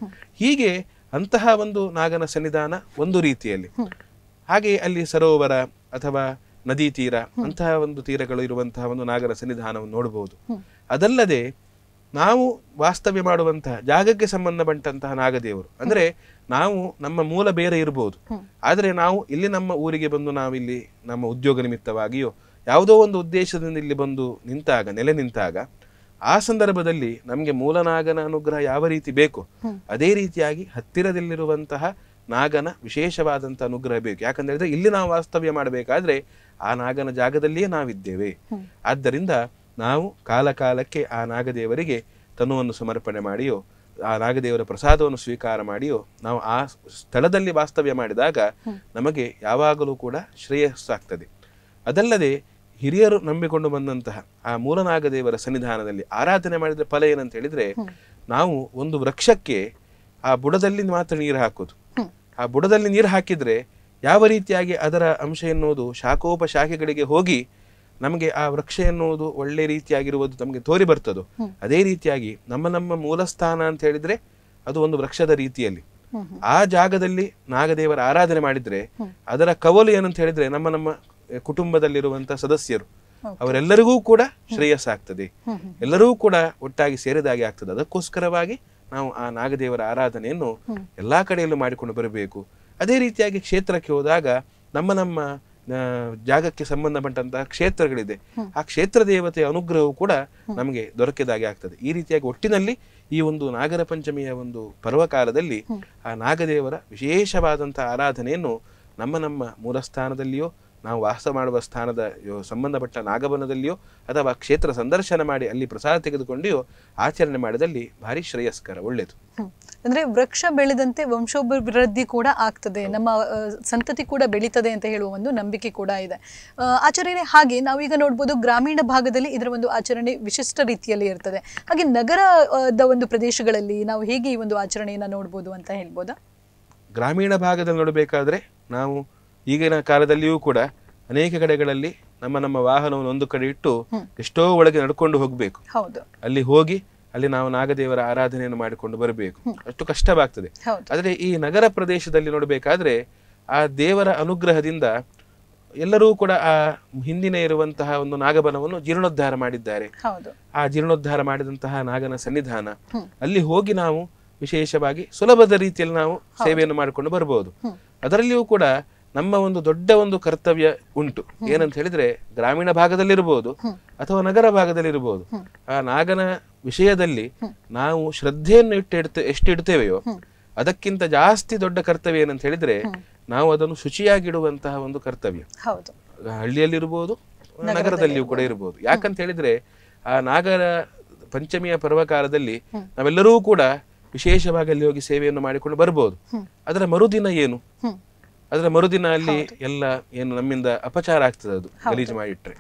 ಹೀಗೆ ಅಂತಹ ಒಂದು ನಾಗನ ಸನ್ನಿಧಾನ ಒಂದು ರೀತಿಯಲ್ಲಿ. ಹಾಗೆ ಅಲ್ಲಿ ಸರೋವರ ಅಥವಾ ನದಿ ತೀರ ಅಂತಹ ಒಂದು ತೀರಗಳು ಇರುವಂತಹ ಒಂದು ನಾಗನ ಸನ್ನಿಧಾನವನ್ನು ನೋಡಬಹುದು. ಅದಲ್ಲದೆ ನಾವು ವಾಸ್ತವ್ಯ ಮಾಡುವಂತಹ ಜಾಗಕ್ಕೆ ಸಂಬಂಧಪಟ್ಟಂತಹ ನಾಗದೇವರು ಅಂದ್ರೆ ನಾವು ನಮ್ಮ ಮೂಲ ಬೇರೆ ಇರಬಹುದು, ಆದರೆ ನಾವು ಇಲ್ಲಿ ನಮ್ಮ ಊರಿಗೆ ಬಂದು ನಾವಿಲ್ಲಿ ನಮ್ಮ ಉದ್ಯೋಗ ನಿಮಿತ್ತವಾಗಿಯೋ ಯಾವುದೋ ಒಂದು ಉದ್ದೇಶದಿಂದ ಇಲ್ಲಿ ಬಂದು ನೆಲೆ ನಿಂತಾಗ ಆ ಸಂದರ್ಭದಲ್ಲಿ ನಮಗೆ ಮೂಲನಾಗನ ಅನುಗ್ರಹ ಯಾವ ರೀತಿ ಬೇಕು ಅದೇ ರೀತಿಯಾಗಿ ಹತ್ತಿರದಲ್ಲಿರುವಂತಹ ನಾಗನ ವಿಶೇಷವಾದಂತಹ ಅನುಗ್ರಹ ಬೇಕು. ಯಾಕಂದ್ರೆ ಇಲ್ಲಿ ನಾವು ವಾಸ್ತವ್ಯ ಮಾಡಬೇಕಾದ್ರೆ ಆ ನಾಗನ ಜಾಗದಲ್ಲಿಯೇ ನಾವಿದ್ದೇವೆ. ಆದ್ದರಿಂದ ನಾವು ಕಾಲಕ್ಕೆ ಆ ನಾಗದೇವರಿಗೆ ತನುವನ್ನು ಸಮರ್ಪಣೆ ಮಾಡಿಯೋ ಆ ನಾಗದೇವರ ಪ್ರಸಾದವನ್ನು ಸ್ವೀಕಾರ ಮಾಡಿಯೋ ನಾವು ಆ ಸ್ಥಳದಲ್ಲಿ ವಾಸ್ತವ್ಯ ಮಾಡಿದಾಗ ನಮಗೆ ಯಾವಾಗಲೂ ಕೂಡ ಶ್ರೇಯಸ್ಸಾಗ್ತದೆ. ಅದಲ್ಲದೆ ಹಿರಿಯರು ನಂಬಿಕೊಂಡು ಬಂದಂತಹ ಆ ಮೂಲನಾಗದೇವರ ಸನ್ನಿಧಾನದಲ್ಲಿ ಆರಾಧನೆ ಮಾಡಿದ್ರೆ ಫಲ ಏನಂತ ಹೇಳಿದ್ರೆ, ನಾವು ಒಂದು ವೃಕ್ಷಕ್ಕೆ ಆ ಬುಡದಲ್ಲಿ ಮಾತ್ರ ನೀರು ಹಾಕೋದು. ಆ ಬುಡದಲ್ಲಿ ನೀರು ಹಾಕಿದ್ರೆ ಯಾವ ರೀತಿಯಾಗಿ ಅದರ ಅಂಶ ಎನ್ನುವುದು ಶಾಖೋಪಶಾಖೆಗಳಿಗೆ ಹೋಗಿ ನಮಗೆ ಆ ವೃಕ್ಷ ಎನ್ನುವುದು ಒಳ್ಳೆ ರೀತಿಯಾಗಿರುವುದು ನಮಗೆ ತೋರಿ ಬರ್ತದೋ ಅದೇ ರೀತಿಯಾಗಿ ನಮ್ಮ ಮೂಲ ಸ್ಥಾನ ಅಂತ ಹೇಳಿದ್ರೆ ಅದು ಒಂದು ವೃಕ್ಷದ ರೀತಿಯಲ್ಲಿ ಆ ಜಾಗದಲ್ಲಿ ನಾಗದೇವರ ಆರಾಧನೆ ಮಾಡಿದ್ರೆ ಅದರ ಕವಲು ಏನಂತ ಹೇಳಿದ್ರೆ ನಮ್ಮ ಕುಟುಂಬದಲ್ಲಿರುವಂತಹ ಸದಸ್ಯರು ಅವರೆಲ್ಲರಿಗೂ ಕೂಡ ಶ್ರೇಯಸ್ಸಾಗ್ತದೆ, ಎಲ್ಲರೂ ಕೂಡ ಒಟ್ಟಾಗಿ ಸೇರಿದಾಗೆ ಆಗ್ತದೆ. ಅದಕ್ಕೋಸ್ಕರವಾಗಿ ನಾವು ಆ ನಾಗದೇವರ ಆರಾಧನೆಯನ್ನು ಎಲ್ಲಾ ಕಡೆಯಲ್ಲೂ ಮಾಡಿಕೊಂಡು ಬರಬೇಕು. ಅದೇ ರೀತಿಯಾಗಿ ಕ್ಷೇತ್ರಕ್ಕೆ ಹೋದಾಗ ನಮ್ಮ ಜಾಗಕ್ಕೆ ಸಂಬಂಧಪಟ್ಟಂತಹ ಕ್ಷೇತ್ರಗಳಿದೆ, ಆ ಕ್ಷೇತ್ರ ದೇವತೆಯ ಅನುಗ್ರಹವು ಕೂಡ ನಮಗೆ ದೊರಕಿದಾಗೆ ಆಗ್ತದೆ. ಈ ರೀತಿಯಾಗಿ ಒಟ್ಟಿನಲ್ಲಿ ಈ ಒಂದು ನಾಗರ ಪಂಚಮಿಯ ಒಂದು ಪರ್ವಕಾಲದಲ್ಲಿ ಆ ನಾಗದೇವರ ವಿಶೇಷವಾದಂತಹ ಆರಾಧನೆಯನ್ನು ನಮ್ಮ ಮೂಲಸ್ಥಾನದಲ್ಲಿಯೋ ನಾವು ವಾಸ ಮಾಡುವ ಸ್ಥಾನದ ಸಂಬಂಧಪಟ್ಟ ನಾಗವನದಲ್ಲಿಯೋ ಅಥವಾ ಕ್ಷೇತ್ರ ಸಂದರ್ಶನ ಮಾಡಿ ಅಲ್ಲಿ ಪ್ರಸಾದ ತೆಗೆದುಕೊಂಡಿಯೋ ಆಚರಣೆ ಮಾಡಿದಲ್ಲಿ ಭಾರಿ ಶ್ರೇಯಸ್ಕರ, ಒಳ್ಳೆಯದು. ಅಂದ್ರೆ ವೃಕ್ಷ ಬೆಳೆದಂತೆ ವಂಶೋಭಿವೃದ್ಧಿ ಕೂಡ ಆಗ್ತದೆ, ನಮ್ಮ ಸಂತತಿ ಕೂಡ ಬೆಳೀತದೆ ಅಂತ ಹೇಳುವ ಒಂದು ನಂಬಿಕೆ ಕೂಡ ಇದೆ. ಆಚರಣೆ ಹಾಗೆ ನಾವೀಗ ನೋಡ್ಬೋದು ಗ್ರಾಮೀಣ ಭಾಗದಲ್ಲಿ ಇದರ ಒಂದು ಆಚರಣೆ ವಿಶಿಷ್ಟ ರೀತಿಯಲ್ಲಿ ಇರ್ತದೆ. ಹಾಗೆ ನಗರದ ಒಂದು ಪ್ರದೇಶಗಳಲ್ಲಿ ನಾವು ಹೇಗೆ ಈ ಒಂದು ಆಚರಣೆಯನ್ನ ನೋಡ್ಬೋದು ಅಂತ ಹೇಳ್ಬೋದಾ? ಗ್ರಾಮೀಣ ಭಾಗದಲ್ಲಿ ನೋಡಬೇಕಾದ್ರೆ ನಾವು ಈಗಿನ ಕಾಲದಲ್ಲಿಯೂ ಕೂಡ ಅನೇಕ ಕಡೆಗಳಲ್ಲಿ ನಮ್ಮ ವಾಹನವನ್ನು ಒಂದು ಕಡೆ ಇಟ್ಟು ಎಷ್ಟೋ ಒಳಗೆ ನಡ್ಕೊಂಡು ಹೋಗ್ಬೇಕು. ಅಲ್ಲಿ ಹೋಗಿ ಅಲ್ಲಿ ನಾವು ನಾಗದೇವರ ಆರಾಧನೆಯನ್ನು ಮಾಡಿಕೊಂಡು ಬರಬೇಕು, ಅಷ್ಟು ಕಷ್ಟವಾಗ್ತದೆ. ಆದ್ರೆ ಈ ನಗರ ಪ್ರದೇಶದಲ್ಲಿ ನೋಡಬೇಕಾದ್ರೆ ಆ ದೇವರ ಅನುಗ್ರಹದಿಂದ ಎಲ್ಲರೂ ಕೂಡ ಆ ಹಿಂದಿನ ಇರುವಂತಹ ಒಂದು ನಾಗಬನವನ್ನು ಜೀರ್ಣೋದ್ಧಾರ ಮಾಡಿದ್ದಾರೆ. ಆ ಜೀರ್ಣೋದ್ಧಾರ ಮಾಡಿದಂತಹ ನಾಗನ ಸನ್ನಿಧಾನ ಅಲ್ಲಿ ಹೋಗಿ ನಾವು ವಿಶೇಷವಾಗಿ ಸುಲಭದ ರೀತಿಯಲ್ಲಿ ನಾವು ಸೇವೆಯನ್ನು ಮಾಡಿಕೊಂಡು ಬರಬಹುದು. ಅದರಲ್ಲಿಯೂ ಕೂಡ ನಮ್ಮ ಒಂದು ದೊಡ್ಡ ಒಂದು ಕರ್ತವ್ಯ ಉಂಟು. ಏನಂತ ಹೇಳಿದ್ರೆ ಗ್ರಾಮೀಣ ಭಾಗದಲ್ಲಿರ್ಬೋದು ಅಥವಾ ನಗರ ಭಾಗದಲ್ಲಿರ್ಬೋದು, ಆ ನಾಗನ ವಿಷಯದಲ್ಲಿ ನಾವು ಶ್ರದ್ಧೆಯನ್ನು ಎಷ್ಟು ಇಡ್ತೇವೆಯೋ ಅದಕ್ಕಿಂತ ಜಾಸ್ತಿ ದೊಡ್ಡ ಕರ್ತವ್ಯ ಏನಂತ ಹೇಳಿದ್ರೆ ನಾವು ಅದನ್ನು ಶುಚಿಯಾಗಿಡುವಂತಹ ಒಂದು ಕರ್ತವ್ಯ. ಹಳ್ಳಿಯಲ್ಲಿರ್ಬೋದು, ನಗರದಲ್ಲಿಯೂ ಕೂಡ ಇರ್ಬೋದು. ಯಾಕಂತ ಹೇಳಿದ್ರೆ ಆ ನಾಗರ ಪಂಚಮಿಯ ಪರ್ವಕಾಲದಲ್ಲಿ ನಾವೆಲ್ಲರೂ ಕೂಡ ವಿಶೇಷವಾಗಿ ಅಲ್ಲಿ ಹೋಗಿ ಸೇವೆಯನ್ನು ಮಾಡಿಕೊಂಡು ಬರ್ಬೋದು. ಅದರ ಮರುದಿನ ಏನು, ಅದರ ಮರುದಿನ ಅಲ್ಲಿ ಎಲ್ಲ ಏನು ನಮ್ಮಿಂದ ಅಪಚಾರ ಆಗ್ತದೆ, ಅದು ಗಲೀಜು ಮಾಡಿಟ್ರೆ.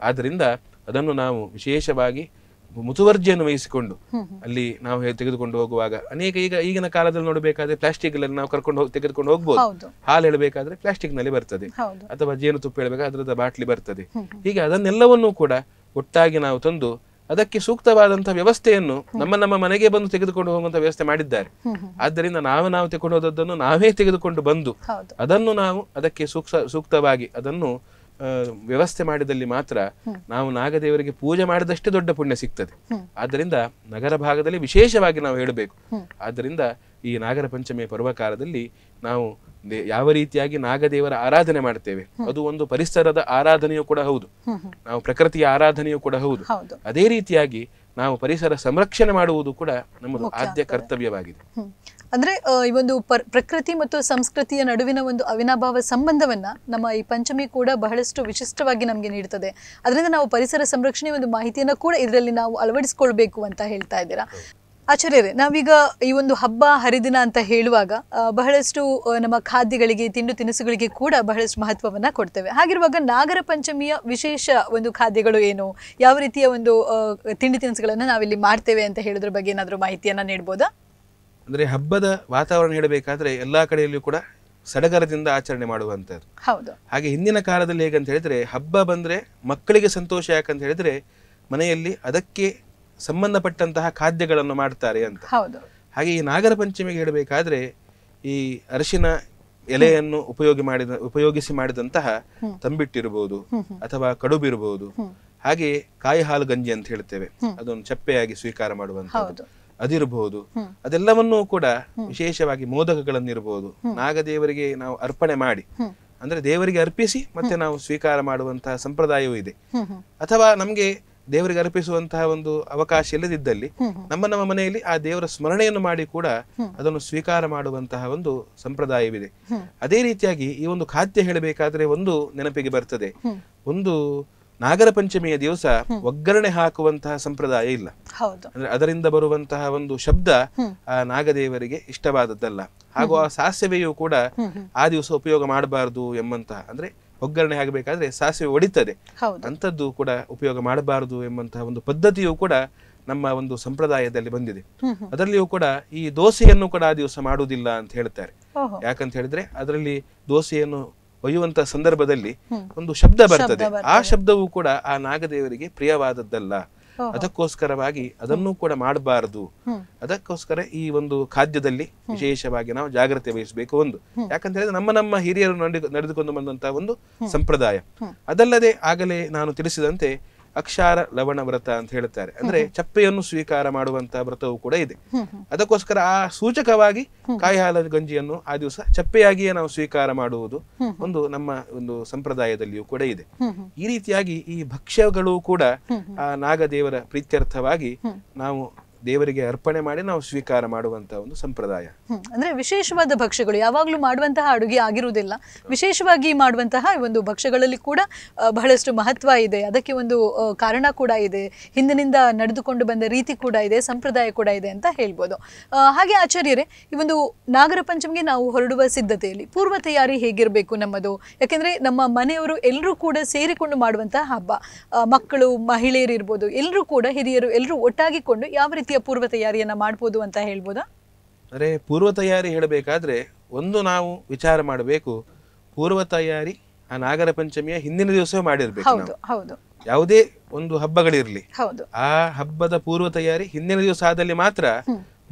ಆದ್ರಿಂದ ಅದನ್ನು ನಾವು ವಿಶೇಷವಾಗಿ ಮುತುವರ್ಜಿಯನ್ನು ವಹಿಸಿಕೊಂಡು ಅಲ್ಲಿ ನಾವು ತೆಗೆದುಕೊಂಡು ಹೋಗುವಾಗ ಅನೇಕ ಈಗಿನ ಕಾಲದಲ್ಲಿ ನೋಡಬೇಕಾದ್ರೆ ಪ್ಲಾಸ್ಟಿಕ್ ಗಳಲ್ಲಿ ನಾವು ತೆಗೆದುಕೊಂಡು ಹೋಗ್ಬೋದು. ಹಾಲು ಹೇಳಬೇಕಾದ್ರೆ ಪ್ಲಾಸ್ಟಿಕ್ ನಲ್ಲಿ ಬರ್ತದೆ, ಅಥವಾ ಜೇನುತುಪ್ಪ ಹೇಳಬೇಕಾದ್ರೆ ಅದರದ ಬಾಟ್ಲಿ ಬರ್ತದೆ. ಹೀಗೆ ಅದನ್ನೆಲ್ಲವನ್ನೂ ಕೂಡ ಒಟ್ಟಾಗಿ ನಾವು ತಂದು ಅದಕ್ಕೆ ಸೂಕ್ತವಾದಂತಹ ವ್ಯವಸ್ಥೆಯನ್ನು ನಮ್ಮ ಮನೆಗೆ ಬಂದು ತೆಗೆದುಕೊಂಡು ಹೋಗುವಂತಹ ವ್ಯವಸ್ಥೆ ಮಾಡಿದ್ದಾರೆ. ಆದ್ದರಿಂದ ನಾವು ತೆಗೆದುಕೊಂಡು ಹೋದದ್ದನ್ನು ನಾವೇ ತೆಗೆದುಕೊಂಡು ಬಂದು ಅದನ್ನು ನಾವು ಅದಕ್ಕೆ ಸೂಕ್ತವಾಗಿ ಅದನ್ನು ವ್ಯವಸ್ಥೆ ಮಾಡಿದಲ್ಲಿ ಮಾತ್ರ ನಾವು ನಾಗದೇವರಿಗೆ ಪೂಜೆ ಮಾಡಿದಷ್ಟೇ ದೊಡ್ಡ ಪುಣ್ಯ ಸಿಗ್ತದೆ. ಆದ್ದರಿಂದ ನಗರ ಭಾಗದಲ್ಲಿ ವಿಶೇಷವಾಗಿ ನಾವು ಹೇಳಬೇಕು. ಆದ್ದರಿಂದ ಈ ನಾಗರ ಪಂಚಮಿಯ ಪರ್ವಕಾಲದಲ್ಲಿ ನಾವು ಯಾವ ರೀತಿಯಾಗಿ ನಾಗದೇವರ ಆರಾಧನೆ ಮಾಡ್ತೇವೆ, ಅದು ಒಂದು ಪರಿಸರದ ಆರಾಧನೆಯೂ ಕೂಡ ಹೌದು, ನಾವು ಪ್ರಕೃತಿಯ ಆರಾಧನೆಯೂ ಕೂಡ ಹೌದು. ಅದೇ ರೀತಿಯಾಗಿ ನಾವು ಪರಿಸರ ಸಂರಕ್ಷಣೆ ಮಾಡುವುದು ಕೂಡ ನಮ್ಮದು ಆದ್ಯ ಕರ್ತವ್ಯವಾಗಿದೆ. ಅಂದ್ರೆ ಈ ಒಂದು ಪ್ರಕೃತಿ ಮತ್ತು ಸಂಸ್ಕೃತಿಯ ನಡುವಿನ ಒಂದು ಅವಿನಾಭಾವ ಸಂಬಂಧವನ್ನ ನಮ್ಮ ಈ ಪಂಚಮಿ ಕೂಡ ಬಹಳಷ್ಟು ವಿಶಿಷ್ಟವಾಗಿ ನಮಗೆ ನೀಡುತ್ತದೆ. ಅದರಿಂದ ನಾವು ಪರಿಸರ ಸಂರಕ್ಷಣೆ ಒಂದು ಮಾಹಿತಿಯನ್ನ ಕೂಡ ಇದರಲ್ಲಿ ನಾವು ಅಳವಡಿಸಿಕೊಳ್ಬೇಕು ಅಂತ ಹೇಳ್ತಾ ಇದ್ದೀರಾ. ಆಚಾರ್ಯರೇ, ನಾವೀಗ ಈ ಒಂದು ಹಬ್ಬ ಹರಿದಿನ ಅಂತ ಹೇಳುವಾಗ ಬಹಳಷ್ಟು ನಮ್ಮ ಖಾದ್ಯಗಳಿಗೆ, ತಿಂಡು ತಿನಿಸುಗಳಿಗೆ ಕೂಡ ಬಹಳಷ್ಟು ಮಹತ್ವವನ್ನ ಕೊಡ್ತೇವೆ. ಹಾಗಿರುವಾಗ ನಾಗರ ಪಂಚಮಿಯ ವಿಶೇಷ ಒಂದು ಖಾದ್ಯಗಳು ಏನು, ಯಾವ ರೀತಿಯ ಒಂದು ತಿಂಡಿ ತಿನಿಸುಗಳನ್ನ ನಾವಿಲ್ಲಿ ಮಾಡ್ತೇವೆ ಅಂತ ಹೇಳೋದ್ರ ಬಗ್ಗೆ ಏನಾದರೂ ಮಾಹಿತಿಯನ್ನ ನೀಡಬಹುದಾ? ಅಂದ್ರೆ ಹಬ್ಬದ ವಾತಾವರಣ ಹೇಳಬೇಕಾದ್ರೆ ಎಲ್ಲಾ ಕಡೆಯಲ್ಲೂ ಕೂಡ ಸಡಗರದಿಂದ ಆಚರಣೆ ಮಾಡುವಂತದ್ದು. ಹೌದು. ಹಾಗೆ ಹಿಂದಿನ ಕಾಲದಲ್ಲಿ ಹೇಗಂತ ಹೇಳಿದ್ರೆ, ಹಬ್ಬ ಬಂದ್ರೆ ಮಕ್ಕಳಿಗೆ ಸಂತೋಷ ಯಾಕಂತ ಹೇಳಿದ್ರೆ ಮನೆಯಲ್ಲಿ ಅದಕ್ಕೆ ಸಂಬಂಧಪಟ್ಟಂತಹ ಖಾದ್ಯಗಳನ್ನು ಮಾಡ್ತಾರೆ ಅಂತ. ಹಾಗೆ ಈ ನಾಗರ ಪಂಚಮಿಗೆ ಹೇಳಬೇಕಾದ್ರೆ ಈ ಅರಿಶಿನ ಎಲೆಯನ್ನು ಉಪಯೋಗಿಸಿ ಮಾಡಿದಂತಹ ತಂಬಿಟ್ಟಿರಬಹುದು ಅಥವಾ ಕಡುಬಿರಬಹುದು, ಹಾಗೆ ಕಾಯಿ ಹಾಲು ಗಂಜಿ ಅಂತ ಹೇಳ್ತೇವೆ, ಅದನ್ನು ಚಪ್ಪೆಯಾಗಿ ಸ್ವೀಕಾರ ಮಾಡುವಂತದ್ದು ಅದಿರಬಹುದು. ಅದೆಲ್ಲವನ್ನೂ ಕೂಡ ವಿಶೇಷವಾಗಿ ಮೋದಕಗಳನ್ನಿರಬಹುದು ನಾಗದೇವರಿಗೆ ನಾವು ಅರ್ಪಣೆ ಮಾಡಿ, ಅಂದ್ರೆ ದೇವರಿಗೆ ಅರ್ಪಿಸಿ ಮತ್ತೆ ನಾವು ಸ್ವೀಕಾರ ಮಾಡುವಂತಹ ಸಂಪ್ರದಾಯವೂ ಇದೆ. ಅಥವಾ ನಮ್ಗೆ ದೇವರಿಗೆ ಅರ್ಪಿಸುವಂತಹ ಒಂದು ಅವಕಾಶ ಇಲ್ಲದಿದ್ದಲ್ಲಿ ನಮ್ಮ ಮನೆಯಲ್ಲಿ ಆ ದೇವರ ಸ್ಮರಣೆಯನ್ನು ಮಾಡಿ ಕೂಡ ಅದನ್ನು ಸ್ವೀಕಾರ ಮಾಡುವಂತಹ ಒಂದು ಸಂಪ್ರದಾಯವಿದೆ. ಅದೇ ರೀತಿಯಾಗಿ ಈ ಒಂದು ಖಾದ್ಯ ಹೇಳಬೇಕಾದ್ರೆ ಒಂದು ನೆನಪಿಗೆ ಬರ್ತದೆ, ಒಂದು ನಾಗರ ಪಂಚಮಿಯ ದಿವಸ ಒಗ್ಗರಣೆ ಹಾಕುವಂತಹ ಸಂಪ್ರದಾಯ ಇಲ್ಲ. ಅಂದ್ರೆ ಅದರಿಂದ ಬರುವಂತಹ ಒಂದು ಶಬ್ದ ಆ ನಾಗದೇವರಿಗೆ ಇಷ್ಟವಾದದ್ದಲ್ಲ. ಹಾಗೂ ಆ ಸಾಸಿವೆಯು ಕೂಡ ಆ ದಿವಸ ಉಪಯೋಗ ಮಾಡಬಾರದು ಎಂಬಂತಹ, ಅಂದ್ರೆ ಒಗ್ಗರಣೆ ಆಗಬೇಕಾದ್ರೆ ಸಾಸಿವೆ ಒಡಿತದೆ, ಅಂತದ್ದು ಕೂಡ ಉಪಯೋಗ ಮಾಡಬಾರದು ಎಂಬಂತಹ ಒಂದು ಪದ್ಧತಿಯು ಕೂಡ ನಮ್ಮ ಒಂದು ಸಂಪ್ರದಾಯದಲ್ಲಿ ಬಂದಿದೆ. ಅದರಲ್ಲಿಯೂ ಕೂಡ ಈ ದೋಸೆಯನ್ನು ಕೂಡ ಆ ದಿವಸ ಮಾಡುವುದಿಲ್ಲ ಅಂತ ಹೇಳ್ತಾರೆ. ಯಾಕಂತ ಹೇಳಿದ್ರೆ ಅದರಲ್ಲಿ ದೋಸೆಯನ್ನು ಒಯ್ಯುವಂತ ಸಂದರ್ಭದಲ್ಲಿ ಒಂದು ಶಬ್ದ ಬರ್ತದೆ, ಆ ಶಬ್ದವೂ ಕೂಡ ಆ ನಾಗದೇವರಿಗೆ ಪ್ರಿಯವಾದದ್ದಲ್ಲ. ಅದಕ್ಕೋಸ್ಕರವಾಗಿ ಅದನ್ನು ಕೂಡ ಮಾಡಬಾರದು. ಅದಕ್ಕೋಸ್ಕರ ಈ ಒಂದು ಖಾದ್ಯದಲ್ಲಿ ವಿಶೇಷವಾಗಿ ನಾವು ಜಾಗ್ರತೆ ವಹಿಸಬೇಕು. ಒಂದು ಯಾಕಂತ ಹೇಳಿದ್ರೆ ನಮ್ಮ ಹಿರಿಯರು ನಡೆದುಕೊಂಡು ಬಂದಂತಹ ಒಂದು ಸಂಪ್ರದಾಯ. ಅದಲ್ಲದೆ ಆಗಲೇ ನಾನು ತಿಳಿಸಿದಂತೆ ಅಕ್ಷಾರ ಲವಣ ವ್ರತ ಅಂತ ಹೇಳ್ತಾರೆ, ಅಂದ್ರೆ ಚಪ್ಪೆಯನ್ನು ಸ್ವೀಕಾರ ಮಾಡುವಂತಹ ವ್ರತವೂ ಕೂಡ ಇದೆ. ಅದಕ್ಕೋಸ್ಕರ ಆ ಸೂಚಕವಾಗಿ ಕಾಯಿ ಹಾಲ ಗಂಜಿಯನ್ನು ಆ ದಿವಸ ಚಪ್ಪೆಯಾಗಿಯೇ ನಾವು ಸ್ವೀಕಾರ ಮಾಡುವುದು ಒಂದು ನಮ್ಮ ಒಂದು ಸಂಪ್ರದಾಯದಲ್ಲಿಯೂ ಕೂಡ ಇದೆ. ಈ ರೀತಿಯಾಗಿ ಈ ಭಕ್ಷ್ಯಗಳು ಕೂಡ ಆ ನಾಗದೇವರ ಪ್ರೀತ್ಯರ್ಥವಾಗಿ ನಾವು ದೇವರಿಗೆ ಅರ್ಪಣೆ ಮಾಡಿ ನಾವು ಸ್ವೀಕಾರ ಮಾಡುವಂತಹ ಒಂದು ಸಂಪ್ರದಾಯ. ಅಂದ್ರೆ ವಿಶೇಷವಾದ ಭಕ್ಷ್ಯಗಳು ಯಾವಾಗ್ಲೂ ಮಾಡುವಂತಹ ಅಡುಗೆ ಆಗಿರುವುದಿಲ್ಲ, ವಿಶೇಷವಾಗಿ ಮಾಡುವಂತಹ ಒಂದು ಭಕ್ಷ್ಯಗಳಲ್ಲಿ ಕೂಡ ಬಹಳಷ್ಟು ಮಹತ್ವ ಇದೆ. ಅದಕ್ಕೆ ಒಂದು ಕಾರಣ ಕೂಡ ಇದೆ, ಹಿಂದಿನಿಂದ ನಡೆದುಕೊಂಡು ಬಂದ ರೀತಿ ಕೂಡ ಇದೆ, ಸಂಪ್ರದಾಯ ಕೂಡ ಇದೆ ಅಂತ ಹೇಳ್ಬೋದು. ಹಾಗೆ ಆಚಾರ್ಯರೇ, ಈ ಒಂದು ನಾಗರ ಪಂಚಮಿಗೆ ನಾವು ಹೊರಡುವ ಸಿದ್ಧತೆಯಲ್ಲಿ ಪೂರ್ವ ತಯಾರಿ ಹೇಗಿರಬೇಕು ನಮ್ಮದು? ಯಾಕೆಂದ್ರೆ ನಮ್ಮ ಮನೆಯವರು ಎಲ್ಲರೂ ಕೂಡ ಸೇರಿಕೊಂಡು ಮಾಡುವಂತಹ ಹಬ್ಬ, ಮಕ್ಕಳು, ಮಹಿಳೆಯರು ಇರ್ಬೋದು, ಎಲ್ಲರೂ ಕೂಡ ಹಿರಿಯರು ಎಲ್ಲರೂ ಒಟ್ಟಾಗಿಕೊಂಡು ಯಾವ ರೀತಿ ಪೂರ್ವ ತಯಾರಿಯನ್ನ ಮಾಡಬಹುದು ಅಂತ ಹೇಳ್ಬೋದಾ? ಅಂದ್ರೆ ಪೂರ್ವ ತಯಾರಿ ಹೇಳಬೇಕಾದ್ರೆ ಒಂದು ನಾವು ವಿಚಾರ ಮಾಡಬೇಕು, ಪೂರ್ವ ತಯಾರಿ ಆ ನಾಗರ ಪಂಚಮಿಯ ಹಿಂದಿನ ದಿವಸವೇ ಮಾಡಿರ್ಬೇಕು. ಯಾವುದೇ ಒಂದು ಹಬ್ಬಗಳಿರ್ಲಿ, ಆ ಹಬ್ಬದ ಪೂರ್ವ ತಯಾರಿ ಹಿಂದಿನ ದಿವಸ ಆದಲ್ಲಿ ಮಾತ್ರ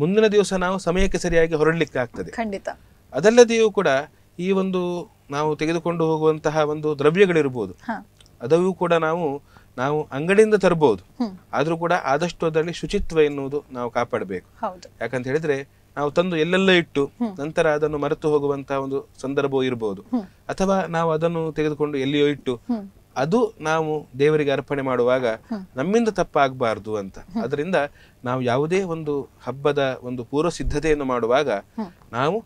ಮುಂದಿನ ದಿವಸ ನಾವು ಸಮಯಕ್ಕೆ ಸರಿಯಾಗಿ ಹೊರಡ್ಲಿಕ್ಕೆ ಆಗ್ತದೆ. ಖಂಡಿತ. ಅದಲ್ಲದೆಯೂ ಕೂಡ ಈ ಒಂದು ನಾವು ತೆಗೆದುಕೊಂಡು ಹೋಗುವಂತಹ ಒಂದು ದ್ರವ್ಯಗಳಿರ್ಬೋದು, ಅದೂ ಕೂಡ ನಾವು ಅಂಗಡಿಯಿಂದ ತರಬಹುದು, ಆದ್ರೂ ಕೂಡ ಆದಷ್ಟು ಅದರಲ್ಲಿ ಶುಚಿತ್ವ ಎನ್ನುವುದು ನಾವು ಕಾಪಾಡಬೇಕು. ಯಾಕಂತ ಹೇಳಿದ್ರೆ ನಾವು ತಂದು ಎಲ್ಲೆಲ್ಲ ಇಟ್ಟು ನಂತರ ಅದನ್ನು ಮರೆತು ಹೋಗುವಂತಹ ಒಂದು ಸಂದರ್ಭವೂ ಇರಬಹುದು, ಅಥವಾ ನಾವು ಅದನ್ನು ತೆಗೆದುಕೊಂಡು ಎಲ್ಲಿಯೋ ಇಟ್ಟು ಅದು ನಾವು ದೇವರಿಗೆ ಅರ್ಪಣೆ ಮಾಡುವಾಗ ನಮ್ಮಿಂದ ತಪ್ಪಾಗಬಾರ್ದು ಅಂತ. ಅದರಿಂದ ನಾವು ಯಾವುದೇ ಒಂದು ಹಬ್ಬದ ಒಂದು ಪೂರ್ವ ಸಿದ್ಧತೆಯನ್ನು ಮಾಡುವಾಗ ನಾವು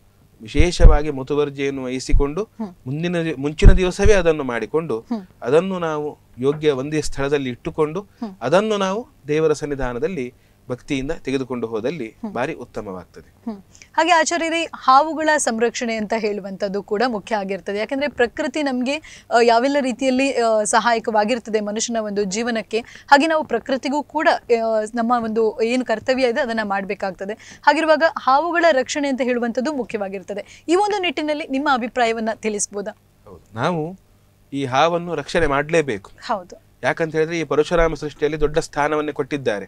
ವಿಶೇಷವಾಗಿ ಮುತುವರ್ಜಿಯನ್ನು ವಹಿಸಿಕೊಂಡು ಮುಂಚಿನ ದಿವಸವೇ ಅದನ್ನು ಮಾಡಿಕೊಂಡು ಅದನ್ನು ನಾವು ಯೋಗ್ಯ ಒಂದೇ ಸ್ಥಳದಲ್ಲಿ ಇಟ್ಟುಕೊಂಡು ಅದನ್ನು ನಾವು ದೇವರ ಸನ್ನಿಧಾನದಲ್ಲಿ ಭಕ್ತಿಯಿಂದ ತೆಗೆದುಕೊಂಡು ಹೋದಲ್ಲಿ ಬಾರಿ ಉತ್ತಮವಾಗ್ತದೆ. ಹಾಗೆ ಆಚಾರ್ಯರೇ, ಹಾವುಗಳ ಸಂರಕ್ಷಣೆ ಅಂತ ಹೇಳುವಂಥದ್ದು ಕೂಡ ಮುಖ್ಯ ಆಗಿರ್ತದೆ. ಯಾಕಂದ್ರೆ ಪ್ರಕೃತಿ ನಮಗೆ ಯಾವೆಲ್ಲ ರೀತಿಯಲ್ಲಿ ಸಹಾಯಕವಾಗಿರ್ತದೆ ಮನುಷ್ಯನ ಒಂದು ಜೀವನಕ್ಕೆ, ಹಾಗೆ ನಾವು ಪ್ರಕೃತಿಗೂ ಕೂಡ ನಮ್ಮ ಒಂದು ಏನು ಕರ್ತವ್ಯ ಇದೆ ಅದನ್ನ ಮಾಡಬೇಕಾಗ್ತದೆ. ಹಾಗಿರುವಾಗ ಹಾವುಗಳ ರಕ್ಷಣೆ ಅಂತ ಹೇಳುವಂಥದ್ದು ಮುಖ್ಯವಾಗಿರ್ತದೆ. ಈ ಒಂದು ನಿಟ್ಟಿನಲ್ಲಿ ನಿಮ್ಮ ಅಭಿಪ್ರಾಯವನ್ನ ತಿಳಿಸಬಹುದಾ? ನಾವು ಈ ಹಾವನ್ನು ರಕ್ಷಣೆ ಮಾಡಲೇಬೇಕು. ಹೌದು. ಯಾಕಂತ ಹೇಳಿದ್ರೆ ಈ ಪರಶುರಾಮ ಸೃಷ್ಟಿಯಲ್ಲಿ ದೊಡ್ಡ ಸ್ಥಾನವನ್ನೇ ಕೊಟ್ಟಿದ್ದಾರೆ.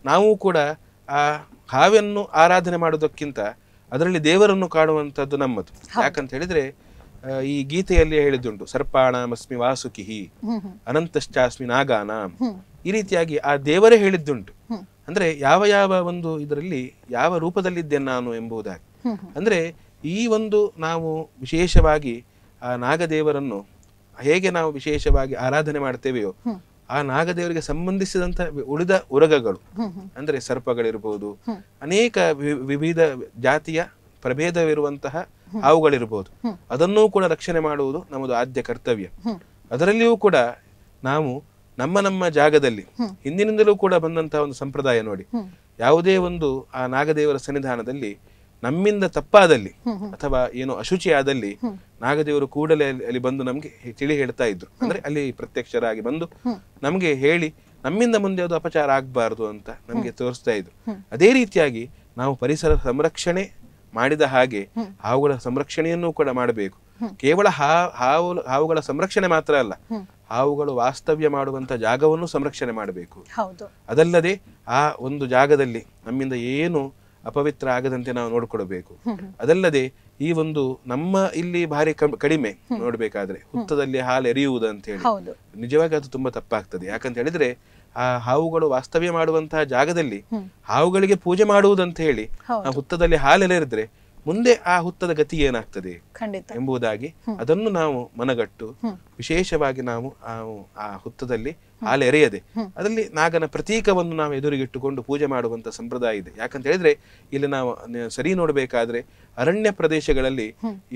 ನಾವು ಕೂಡ ಆ ಹಾವನ್ನು ಆರಾಧನೆ ಮಾಡೋದಕ್ಕಿಂತ ಅದರಲ್ಲಿ ದೇವರನ್ನು ಕಾಣುವಂಥದ್ದು ನಮ್ಮದು. ಯಾಕಂತ ಹೇಳಿದ್ರೆ ಈ ಗೀತೆಯಲ್ಲಿ ಹೇಳಿದ್ದುಂಟು, ಸರ್ಪಾಣಮಸ್ಮಿ ವಾಸುಕಿಹಿ ಅನಂತಶ್ಚಾಸ್ಮಿ ನಾಗಾನಾಂ. ಈ ರೀತಿಯಾಗಿ ಆ ದೇವರೇ ಹೇಳಿದ್ದುಂಟು. ಅಂದ್ರೆ ಯಾವ ಯಾವ ಒಂದು ಇದರಲ್ಲಿ ಯಾವ ರೂಪದಲ್ಲಿದ್ದೇನೆ ನಾನು ಎಂಬುದಾಗಿ. ಅಂದ್ರೆ ಈ ಒಂದು ನಾವು ವಿಶೇಷವಾಗಿ ಆ ನಾಗದೇವರನ್ನು ಹೇಗೆ ನಾವು ವಿಶೇಷವಾಗಿ ಆರಾಧನೆ ಮಾಡ್ತೇವೆಯೋ ಆ ನಾಗದೇವರಿಗೆ ಸಂಬಂಧಿಸಿದಂತ ಉಳಿದ ಉರಗಗಳು ಅಂದ್ರೆ ಸರ್ಪಗಳಿರ್ಬೋದು, ಅನೇಕ ವಿವಿಧ ಜಾತಿಯ ಪ್ರಭೇದವಿರುವಂತಹ ಹಾವುಗಳಿರ್ಬೋದು, ಅದನ್ನೂ ಕೂಡ ರಕ್ಷಣೆ ಮಾಡುವುದು ನಮ್ಮದು ಆದ್ಯ ಕರ್ತವ್ಯ. ಅದರಲ್ಲಿಯೂ ಕೂಡ ನಾವು ನಮ್ಮ ನಮ್ಮ ಜಾಗದಲ್ಲಿ ಹಿಂದಿನಿಂದಲೂ ಕೂಡ ಬಂದಂತಹ ಒಂದು ಸಂಪ್ರದಾಯ ನೋಡಿ, ಯಾವುದೇ ಒಂದು ಆ ನಾಗದೇವರ ಸನ್ನಿಧಾನದಲ್ಲಿ ನಮ್ಮಿಂದ ತಪ್ಪಾದಲ್ಲಿ ಅಥವಾ ಏನೋ ಅಶುಚಿ ಆದಲ್ಲಿ ನಾಗದೇವರು ಕೂಡಲೇ ಅಲ್ಲಿ ಬಂದು ನಮ್ಗೆ ತಿಳಿ ಹೇಳ್ತಾ ಇದ್ರು. ಅಂದ್ರೆ ಅಲ್ಲಿ ಪ್ರತ್ಯಕ್ಷರಾಗಿ ಬಂದು ನಮ್ಗೆ ಹೇಳಿ ನಮ್ಮಿಂದ ಮುಂದೆ ಅದು ಅಪಚಾರ ಆಗ್ಬಾರ್ದು ಅಂತ ನಮ್ಗೆ ತೋರಿಸ್ತಾ ಇದ್ರು. ಅದೇ ರೀತಿಯಾಗಿ ನಾವು ಪರಿಸರ ಸಂರಕ್ಷಣೆ ಮಾಡಿದ ಹಾಗೆ ಹಾವುಗಳ ಸಂರಕ್ಷಣೆಯನ್ನು ಕೂಡ ಮಾಡಬೇಕು. ಕೇವಲ ಹಾವುಗಳ ಸಂರಕ್ಷಣೆ ಮಾತ್ರ ಅಲ್ಲ, ಹಾವುಗಳು ವಾಸ್ತವ್ಯ ಮಾಡುವಂತ ಜಾಗವನ್ನು ಸಂರಕ್ಷಣೆ ಮಾಡಬೇಕು. ಅದಲ್ಲದೆ ಆ ಒಂದು ಜಾಗದಲ್ಲಿ ನಮ್ಮಿಂದ ಏನು ಅಪವಿತ್ರ ಆಗದಂತೆ ನಾವು ನೋಡ್ಕೊಳ್ಬೇಕು. ಅದಲ್ಲದೆ ಈ ಒಂದು ನಮ್ಮ ಇಲ್ಲಿ ಭಾರಿ ಕಡಿಮೆ ನೋಡ್ಬೇಕಾದ್ರೆ ಹುತ್ತದಲ್ಲಿ ಹಾಲು ಎರೆಯುವುದು ಅಂತ ಹೇಳಿ, ನಿಜವಾಗಿ ಅದು ತುಂಬಾ ತಪ್ಪಾಗ್ತದೆ. ಯಾಕಂತ ಹೇಳಿದ್ರೆ ಆ ಹಾವುಗಳು ವಾಸ್ತವ್ಯ ಮಾಡುವಂತಹ ಜಾಗದಲ್ಲಿ ಹಾವುಗಳಿಗೆ ಪೂಜೆ ಮಾಡುವುದಂತ ಹೇಳಿ ಆ ಹುತ್ತದಲ್ಲಿ ಹಾಲೆರೆದ್ರೆ ಮುಂದೆ ಆ ಹುತ್ತದ ಗತಿ ಏನಾಗ್ತದೆ ಎಂಬುದಾಗಿ ಅದನ್ನು ನಾವು ಮನಗಟ್ಟು ವಿಶೇಷವಾಗಿ ನಾವು ಆ ಹುತ್ತದಲ್ಲಿ ಹಾಲೆರೆಯದೆ ಅದರಲ್ಲಿ ನಾಗನ ಪ್ರತೀಕವನ್ನು ನಾವು ಎದುರಿಗಿಟ್ಟುಕೊಂಡು ಪೂಜೆ ಮಾಡುವಂತ ಸಂಪ್ರದಾಯ ಇದೆ. ಯಾಕಂತ ಹೇಳಿದ್ರೆ ಇಲ್ಲಿ ನಾವು ಸರಿ ನೋಡ್ಬೇಕಾದ್ರೆ ಅರಣ್ಯ ಪ್ರದೇಶಗಳಲ್ಲಿ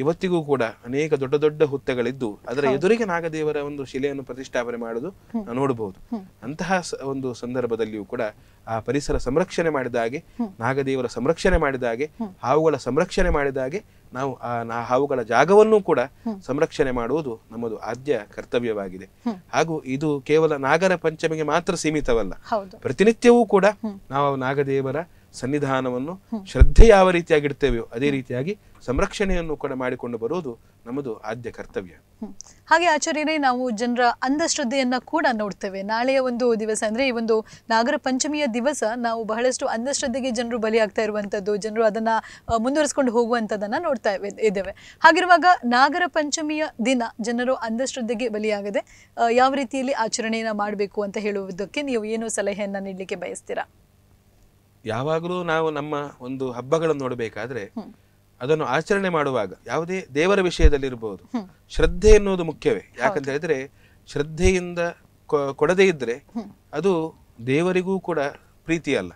ಇವತ್ತಿಗೂ ಕೂಡ ಅನೇಕ ದೊಡ್ಡ ದೊಡ್ಡ ಹುತ್ತಗಳಿದ್ದು ಅದರ ಎದುರಿಗೆ ನಾಗದೇವರ ಒಂದು ಶಿಲೆಯನ್ನು ಪ್ರತಿಷ್ಠಾಪನೆ ಮಾಡುವುದು ನಾವು ನೋಡಬಹುದು. ಅಂತಹ ಒಂದು ಸಂದರ್ಭದಲ್ಲಿಯೂ ಕೂಡ ಆ ಪರಿಸರ ಸಂರಕ್ಷಣೆ ಮಾಡಿದಾಗೆ, ನಾಗದೇವರ ಸಂರಕ್ಷಣೆ ಮಾಡಿದಾಗೆ, ಹಾವುಗಳ ಸಂರಕ್ಷಣೆ ಮಾಡಿದಾಗೆ ನಾವು ಆ ಹಾವುಗಳ ಜಾಗವನ್ನು ಕೂಡ ಸಂರಕ್ಷಣೆ ಮಾಡುವುದು ನಮ್ಮದು ಆದ್ಯ ಕರ್ತವ್ಯವಾಗಿದೆ. ಹಾಗೂ ಇದು ಕೇವಲ ನಾಗರ ಪಂಚಮಿಗೆ ಮಾತ್ರ ಸೀಮಿತವಲ್ಲ, ಪ್ರತಿನಿತ್ಯವೂ ಕೂಡ ನಾವು ನಾಗದೇವರ ಸನ್ನಿಧಾನವನ್ನು ಶ್ರದ್ಧೆ ಯಾವ ರೀತಿಯಾಗಿಡ್ತೇವೆಯೋ ಅದೇ ರೀತಿಯಾಗಿ ಸಂರಕ್ಷಣೆಯನ್ನು ಕೂಡ ಮಾಡಿಕೊಂಡು ಬರುವುದು ನಮ್ಮದು ಆದ್ಯ ಕರ್ತವ್ಯ. ಹಾಗೆ ಆಚಾರ್ಯರೇ, ನಾವು ಜನರ ಅಂಧಶ್ರದ್ಧೆಯನ್ನ ಕೂಡ ನೋಡ್ತೇವೆ. ನಾಳೆಯ ಒಂದು ದಿವಸ ಅಂದ್ರೆ ಈ ಒಂದು ನಾಗರ ಪಂಚಮಿಯ ದಿವಸ ನಾವು ಬಹಳಷ್ಟು ಅಂಧಶ್ರದ್ಧೆಗೆ ಜನರು ಬಲಿಯಾಗ್ತಾ ಇರುವಂತದ್ದು, ಜನರು ಅದನ್ನ ಮುಂದುವರಿಸಿಕೊಂಡು ಹೋಗುವಂತದನ್ನ ನೋಡ್ತಾ ಇದ್ದೇವೆ. ಹಾಗಿರುವಾಗ ನಾಗರ ಪಂಚಮಿಯ ದಿನ ಜನರು ಅಂಧಶ್ರದ್ಧೆಗೆ ಬಲಿಯಾಗದೆ ಯಾವ ರೀತಿಯಲ್ಲಿ ಆಚರಣೆಯನ್ನ ಮಾಡಬೇಕು ಅಂತ ಹೇಳುವುದಕ್ಕೆ ನೀವು ಏನು ಸಲಹೆಯನ್ನ ನೀಡಲಿಕ್ಕೆ ಬಯಸ್ತೀರಾ? ಯಾವಾಗಲೂ ನಾವು ನಮ್ಮ ಒಂದು ಹಬ್ಬಗಳನ್ನು ನೋಡಬೇಕಾದ್ರೆ ಅದನ್ನು ಆಚರಣೆ ಮಾಡುವಾಗ ಯಾವುದೇ ದೇವರ ವಿಷಯದಲ್ಲಿ ಇರಬಹುದು, ಶ್ರದ್ಧೆ ಎನ್ನುವುದು ಮುಖ್ಯವೇ. ಯಾಕಂತ ಹೇಳಿದ್ರೆ ಶ್ರದ್ಧೆಯಿಂದ ಕೊಡದೇ ಇದ್ರೆ ಅದು ದೇವರಿಗೂ ಕೂಡ ಪ್ರೀತಿ ಅಲ್ಲ.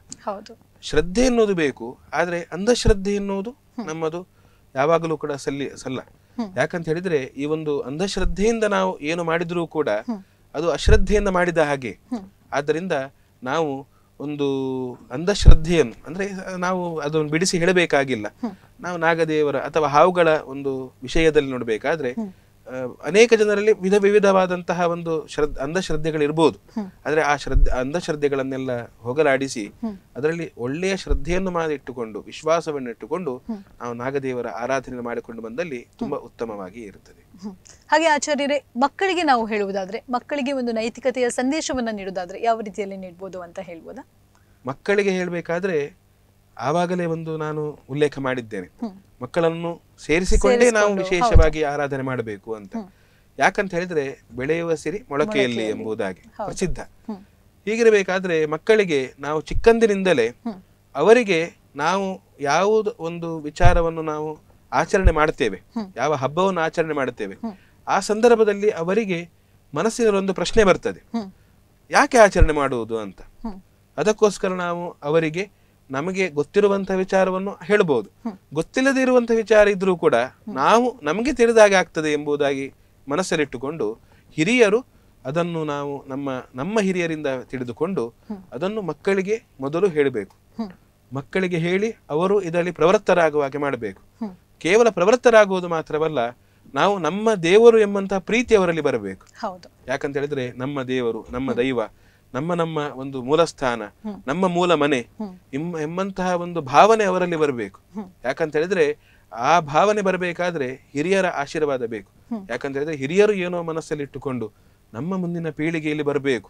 ಶ್ರದ್ಧೆ ಎನ್ನುವುದು ಬೇಕು, ಆದ್ರೆ ಅಂಧಶ್ರದ್ಧೆ ಎನ್ನುವುದು ನಮ್ಮದು ಯಾವಾಗಲೂ ಕೂಡ ಸಲ್ಲ. ಯಾಕಂತ ಹೇಳಿದ್ರೆ ಈ ಒಂದು ಅಂಧಶ್ರದ್ಧೆಯಿಂದ ನಾವು ಏನು ಮಾಡಿದ್ರೂ ಕೂಡ ಅದು ಅಶ್ರದ್ಧೆಯಿಂದ ಮಾಡಿದ ಹಾಗೆ. ಆದ್ದರಿಂದ ನಾವು ಒಂದು ಅಂಧಶ್ರದ್ಧೆಯನ್ನು ಅಂದ್ರೆ ನಾವು ಅದನ್ನು ಬಿಡಿಸಿ ಹೇಳಬೇಕಾಗಿಲ್ಲ. ನಾವು ನಾಗದೇವರ ಅಥವಾ ಹಾವುಗಳ ಒಂದು ವಿಷಯದಲ್ಲಿ ನೋಡ್ಬೇಕಾದ್ರೆ ಅನೇಕ ಜನರಲ್ಲಿ ವಿಧವಾದಂತಹ ಒಂದು ಅಂಧಶ್ರದ್ಧೆಗಳಿರ್ಬೋದು. ಆದ್ರೆ ಆ ಅಂಧಶ್ರದ್ಧೆಗಳನ್ನೆಲ್ಲ ಹೋಗಲಾಡಿಸಿ ಅದರಲ್ಲಿ ಒಳ್ಳೆಯ ಶ್ರದ್ಧೆಯನ್ನು ಮಾಡಿಟ್ಟುಕೊಂಡು ವಿಶ್ವಾಸವನ್ನು ಇಟ್ಟುಕೊಂಡು ನಾವು ನಾಗದೇವರ ಆರಾಧನೆ ಮಾಡಿಕೊಂಡು ಬಂದಲ್ಲಿ ತುಂಬಾ ಉತ್ತಮವಾಗಿ ಇರುತ್ತದೆ. ಹಾಗೆ ಆಚಾರ್ಯರೇ, ಮಕ್ಕಳಿಗೆ ನಾವು ಹೇಳುವುದಾದ್ರೆ, ಮಕ್ಕಳಿಗೆ ಒಂದು ನೈತಿಕತೆಯ ಸಂದೇಶವನ್ನ ನೀಡುವುದಾದ್ರೆ ಯಾವ ರೀತಿಯಲ್ಲಿ ನೀಡಬಹುದು ಅಂತ ಹೇಳ್ಬೋದಾ? ಮಕ್ಕಳಿಗೆ ಹೇಳ್ಬೇಕಾದ್ರೆ ಆವಾಗಲೇ ಒಂದು ನಾನು ಉಲ್ಲೇಖ ಮಾಡಿದ್ದೇನೆ, ಮಕ್ಕಳನ್ನು ಸೇರಿಸಿಕೊಂಡೇ ನಾವು ವಿಶೇಷವಾಗಿ ಆರಾಧನೆ ಮಾಡಬೇಕು ಅಂತ. ಯಾಕಂತ ಹೇಳಿದ್ರೆ ಬೆಳೆಯುವ ಸಿರಿ ಮೊಳಕೆಯಲ್ಲಿ ಎಂಬುದಾಗಿ ಪ್ರಸಿದ್ಧ. ಹೀಗಿರಬೇಕಾದ್ರೆ ಮಕ್ಕಳಿಗೆ ನಾವು ಚಿಕ್ಕಂದಿನಿಂದಲೇ ಅವರಿಗೆ ನಾವು ಯಾವುದು ಒಂದು ವಿಚಾರವನ್ನು ನಾವು ಆಚರಣೆ ಮಾಡುತ್ತೇವೆ, ಯಾವ ಹಬ್ಬವನ್ನು ಆಚರಣೆ ಮಾಡುತ್ತೇವೆ, ಆ ಸಂದರ್ಭದಲ್ಲಿ ಅವರಿಗೆ ಮನಸ್ಸಿನ ಒಂದು ಪ್ರಶ್ನೆ ಬರ್ತದೆ, ಯಾಕೆ ಆಚರಣೆ ಮಾಡುವುದು ಅಂತ. ಅದಕ್ಕೋಸ್ಕರ ನಾವು ಅವರಿಗೆ ನಮಗೆ ಗೊತ್ತಿರುವಂತಹ ವಿಚಾರವನ್ನು ಹೇಳಬಹುದು, ಗೊತ್ತಿಲ್ಲದೆ ಇರುವಂತಹ ವಿಚಾರ ಇದ್ರೂ ಕೂಡ ನಾವು ನಮಗೆ ತಿಳಿದಾಗೆ ಆಗ್ತದೆ ಎಂಬುದಾಗಿ ಮನಸ್ಸಲ್ಲಿಟ್ಟುಕೊಂಡು ಹಿರಿಯರು ಅದನ್ನು ನಾವು ನಮ್ಮ ಹಿರಿಯರಿಂದ ತಿಳಿದುಕೊಂಡು ಅದನ್ನು ಮಕ್ಕಳಿಗೆ ಮೊದಲು ಹೇಳಬೇಕು. ಮಕ್ಕಳಿಗೆ ಹೇಳಿ ಅವರು ಇದರಲ್ಲಿ ಪ್ರವೃತ್ತರಾಗುವ ಹಾಗೆ ಮಾಡಬೇಕು. ಕೇವಲ ಪ್ರವೃತ್ತರಾಗುವುದು ಮಾತ್ರವಲ್ಲ, ನಾವು ನಮ್ಮ ದೇವರು ಎಂಬಂತಹ ಪ್ರೀತಿ ಅವರಲ್ಲಿ ಬರಬೇಕು. ಯಾಕಂತ ಹೇಳಿದ್ರೆ ನಮ್ಮ ದೇವರು, ನಮ್ಮ ದೈವ, ನಮ್ಮ ಒಂದು ಮೂಲಸ್ಥಾನ, ನಮ್ಮ ಮೂಲ ಮನೆ ಎಂಬಂತಹ ಒಂದು ಭಾವನೆ ಅವರಲ್ಲಿ ಬರಬೇಕು. ಯಾಕಂತ ಹೇಳಿದ್ರೆ ಆ ಭಾವನೆ ಬರಬೇಕಾದ್ರೆ ಹಿರಿಯರ ಆಶೀರ್ವಾದ ಬೇಕು. ಯಾಕಂತ ಹೇಳಿದ್ರೆ ಹಿರಿಯರು ಏನೋ ಮನಸ್ಸಲ್ಲಿ ಇಟ್ಟುಕೊಂಡು ನಮ್ಮ ಮುಂದಿನ ಪೀಳಿಗೆಯಲ್ಲಿ ಬರಬೇಕು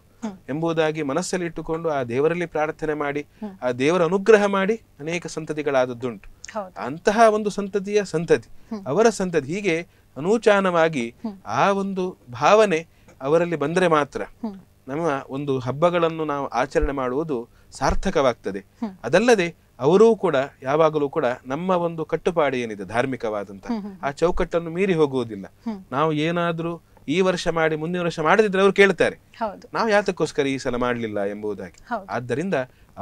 ಎಂಬುದಾಗಿ ಮನಸ್ಸಲ್ಲಿ ಇಟ್ಟುಕೊಂಡು ಆ ದೇವರಲ್ಲಿ ಪ್ರಾರ್ಥನೆ ಮಾಡಿ ಆ ದೇವರ ಅನುಗ್ರಹ ಮಾಡಿ ಅನೇಕ ಸಂತತಿಗಳಾದದ್ದುಂಟು. ಅಂತಹ ಒಂದು ಸಂತತಿ ಅವರ ಸಂತತಿ, ಹೀಗೆ ಅನೂಚಾನವಾಗಿ ಆ ಒಂದು ಭಾವನೆ ಅವರಲ್ಲಿ ಬಂದರೆ ಮಾತ್ರ ನಮ್ಮ ಒಂದು ಹಬ್ಬಗಳನ್ನು ನಾವು ಆಚರಣೆ ಮಾಡುವುದು ಸಾರ್ಥಕವಾಗ್ತದೆ. ಅದಲ್ಲದೆ ಅವರೂ ಕೂಡ ಯಾವಾಗಲೂ ಕೂಡ ನಮ್ಮ ಒಂದು ಕಟ್ಟುಪಾಡು ಏನಿದೆ ಧಾರ್ಮಿಕವಾದಂತಹ ಆ ಚೌಕಟ್ಟನ್ನು ಮೀರಿ ಹೋಗುವುದಿಲ್ಲ. ನಾವು ಏನಾದ್ರೂ ಈ ವರ್ಷ ಮಾಡಿ ಮುಂದಿನ ವರ್ಷ ಮಾಡದಿದ್ರೆ ಅವರು ಕೇಳ್ತಾರೆ, ನಾವು ಯಾತಕ್ಕೋಸ್ಕರ ಈ ಸಲ ಮಾಡಲಿಲ್ಲ ಎಂಬುದಾಗಿ. ಆದ್ದರಿಂದ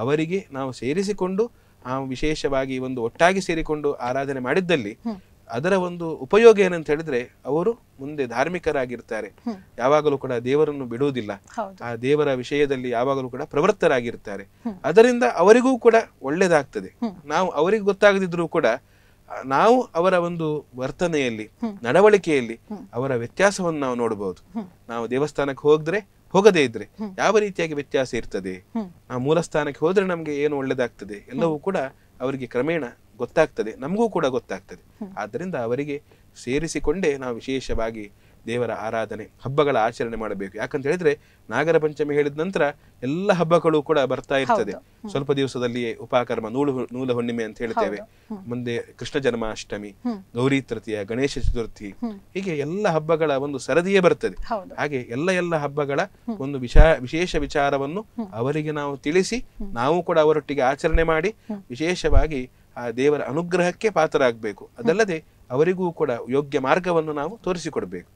ಅವರಿಗೆ ನಾವು ಸೇರಿಸಿಕೊಂಡು ವಿಶೇಷವಾಗಿ ಒಂದು ಒಟ್ಟಾಗಿ ಸೇರಿಕೊಂಡು ಆರಾಧನೆ ಮಾಡಿದ್ದಲ್ಲಿ ಅದರ ಒಂದು ಉಪಯೋಗ ಏನಂತ ಹೇಳಿದ್ರೆ ಅವರು ಮುಂದೆ ಧಾರ್ಮಿಕರಾಗಿರ್ತಾರೆ, ಯಾವಾಗಲೂ ಕೂಡ ದೇವರನ್ನು ಬಿಡುವುದಿಲ್ಲ, ಆ ದೇವರ ವಿಷಯದಲ್ಲಿ ಯಾವಾಗಲೂ ಕೂಡ ಪ್ರವೃತ್ತರಾಗಿರ್ತಾರೆ. ಅದರಿಂದ ಅವರಿಗೂ ಕೂಡ ಒಳ್ಳೇದಾಗ್ತದೆ. ನಾವು ಅವರಿಗೆ ಗೊತ್ತಾಗದಿದ್ರೂ ಕೂಡ ನಾವು ಅವರ ಒಂದು ವರ್ತನೆಯಲ್ಲಿ ನಡವಳಿಕೆಯಲ್ಲಿ ಅವರ ವ್ಯತ್ಯಾಸವನ್ನು ನಾವು ನೋಡಬಹುದು. ನಾವು ದೇವಸ್ಥಾನಕ್ಕೆ ಹೋಗದೇ ಇದ್ರೆ ಯಾವ ರೀತಿಯಾಗಿ ವ್ಯತ್ಯಾಸ ಇರ್ತದೆ, ನಾವು ಮೂಲ ಸ್ಥಾನಕ್ಕೆ ಹೋದ್ರೆ ನಮ್ಗೆ ಏನು ಒಳ್ಳೇದಾಗ್ತದೆ ಎಲ್ಲವೂ ಕೂಡ ಅವರಿಗೆ ಕ್ರಮೇಣ ಗೊತ್ತಾಗ್ತದೆ, ನಮಗೂ ಕೂಡ ಗೊತ್ತಾಗ್ತದೆ. ಆದ್ದರಿಂದ ಅವರಿಗೆ ಸೇರಿಸಿಕೊಂಡೇ ನಾವು ವಿಶೇಷವಾಗಿ ದೇವರ ಆರಾಧನೆ ಹಬ್ಬಗಳ ಆಚರಣೆ ಮಾಡಬೇಕು. ಯಾಕಂತ ಹೇಳಿದ್ರೆ ನಾಗರ ಪಂಚಮಿ ಹೇಳಿದ ನಂತರ ಎಲ್ಲ ಹಬ್ಬಗಳು ಕೂಡ ಬರ್ತಾ ಇರ್ತದೆ. ಸ್ವಲ್ಪ ದಿವಸದಲ್ಲಿಯೇ ಉಪಕರ್ಮ, ನೂಲ ಹುಣ್ಣಿಮೆ ಅಂತ ಹೇಳ್ತೇವೆ, ಮುಂದೆ ಕೃಷ್ಣ ಜನ್ಮಾಷ್ಟಮಿ, ಗೌರಿ ತೃತೀಯ, ಗಣೇಶ ಚತುರ್ಥಿ, ಹೀಗೆ ಎಲ್ಲ ಹಬ್ಬಗಳ ಒಂದು ಸರದಿಯೇ ಬರ್ತದೆ. ಹಾಗೆ ಎಲ್ಲ ಹಬ್ಬಗಳ ಒಂದು ವಿಶೇಷ ವಿಚಾರವನ್ನು ಅವರಿಗೆ ನಾವು ತಿಳಿಸಿ ನಾವು ಕೂಡ ಅವರೊಟ್ಟಿಗೆ ಆಚರಣೆ ಮಾಡಿ ವಿಶೇಷವಾಗಿ ಆ ದೇವರ ಅನುಗ್ರಹಕ್ಕೆ ಪಾತ್ರರಾಗಬೇಕು. ಅದಲ್ಲದೆ ಅವರಿಗೂ ಕೂಡ ಯೋಗ್ಯ ಮಾರ್ಗವನ್ನು ನಾವು ತೋರಿಸಿಕೊಡ್ಬೇಕು.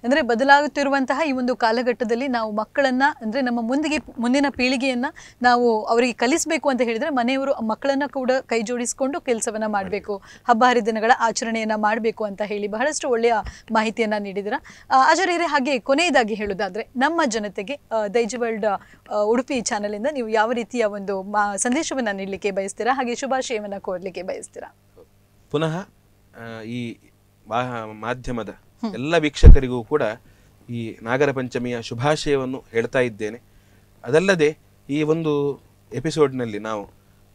ಅಂದ್ರೆ ಬದಲಾಗುತ್ತಿರುವಂತಹ ಈ ಒಂದು ಕಾಲಘಟ್ಟದಲ್ಲಿ ನಾವು ಮಕ್ಕಳನ್ನ ಅಂದ್ರೆ ನಮ್ಮ ಮುಂದಿನ ಪೀಳಿಗೆಯನ್ನ ನಾವು ಅವರಿಗೆ ಕಲಿಸಬೇಕು ಅಂತ ಹೇಳಿದ್ರೆ ಮನೆಯವರು ಮಕ್ಕಳನ್ನ ಕೂಡ ಕೈ ಜೋಡಿಸಿಕೊಂಡು ಕೆಲಸವನ್ನ ಮಾಡಬೇಕು, ಹಬ್ಬ ಹರಿದಿನಗಳ ಆಚರಣೆಯನ್ನ ಮಾಡಬೇಕು ಅಂತ ಹೇಳಿ ಬಹಳಷ್ಟು ಒಳ್ಳೆಯ ಮಾಹಿತಿಯನ್ನ ನೀಡಿದಿರ ಆಚಾರ್ಯರೇ. ಹಾಗೆ ಕೊನೆಯದಾಗಿ ಹೇಳೋದಾದ್ರೆ ನಮ್ಮ ಜನತೆಗೆ ದೈಜ್ ವರ್ಲ್ಡ್ ಉಡುಪಿ ಚಾನೆಲ್ ಇಂದ ನೀವು ಯಾವ ರೀತಿಯ ಒಂದು ಸಂದೇಶವನ್ನ ನೀಡಲಿಕ್ಕೆ ಬಯಸ್ತೀರಾ, ಹಾಗೆ ಶುಭಾಶಯವನ್ನ ಕೋರ್ಲಿಕ್ಕೆ ಬಯಸ್ತೀರಾ? ಪುನಃ ಈ ಮಾಧ್ಯಮದ ಎಲ್ಲ ವೀಕ್ಷಕರಿಗೂ ಕೂಡ ಈ ನಾಗರ ಪಂಚಮಿಯ ಶುಭಾಶಯವನ್ನು ಹೇಳ್ತಾ ಇದ್ದೇನೆ. ಅದಲ್ಲದೆ ಈ ಒಂದು ಎಪಿಸೋಡ್ನಲ್ಲಿ ನಾವು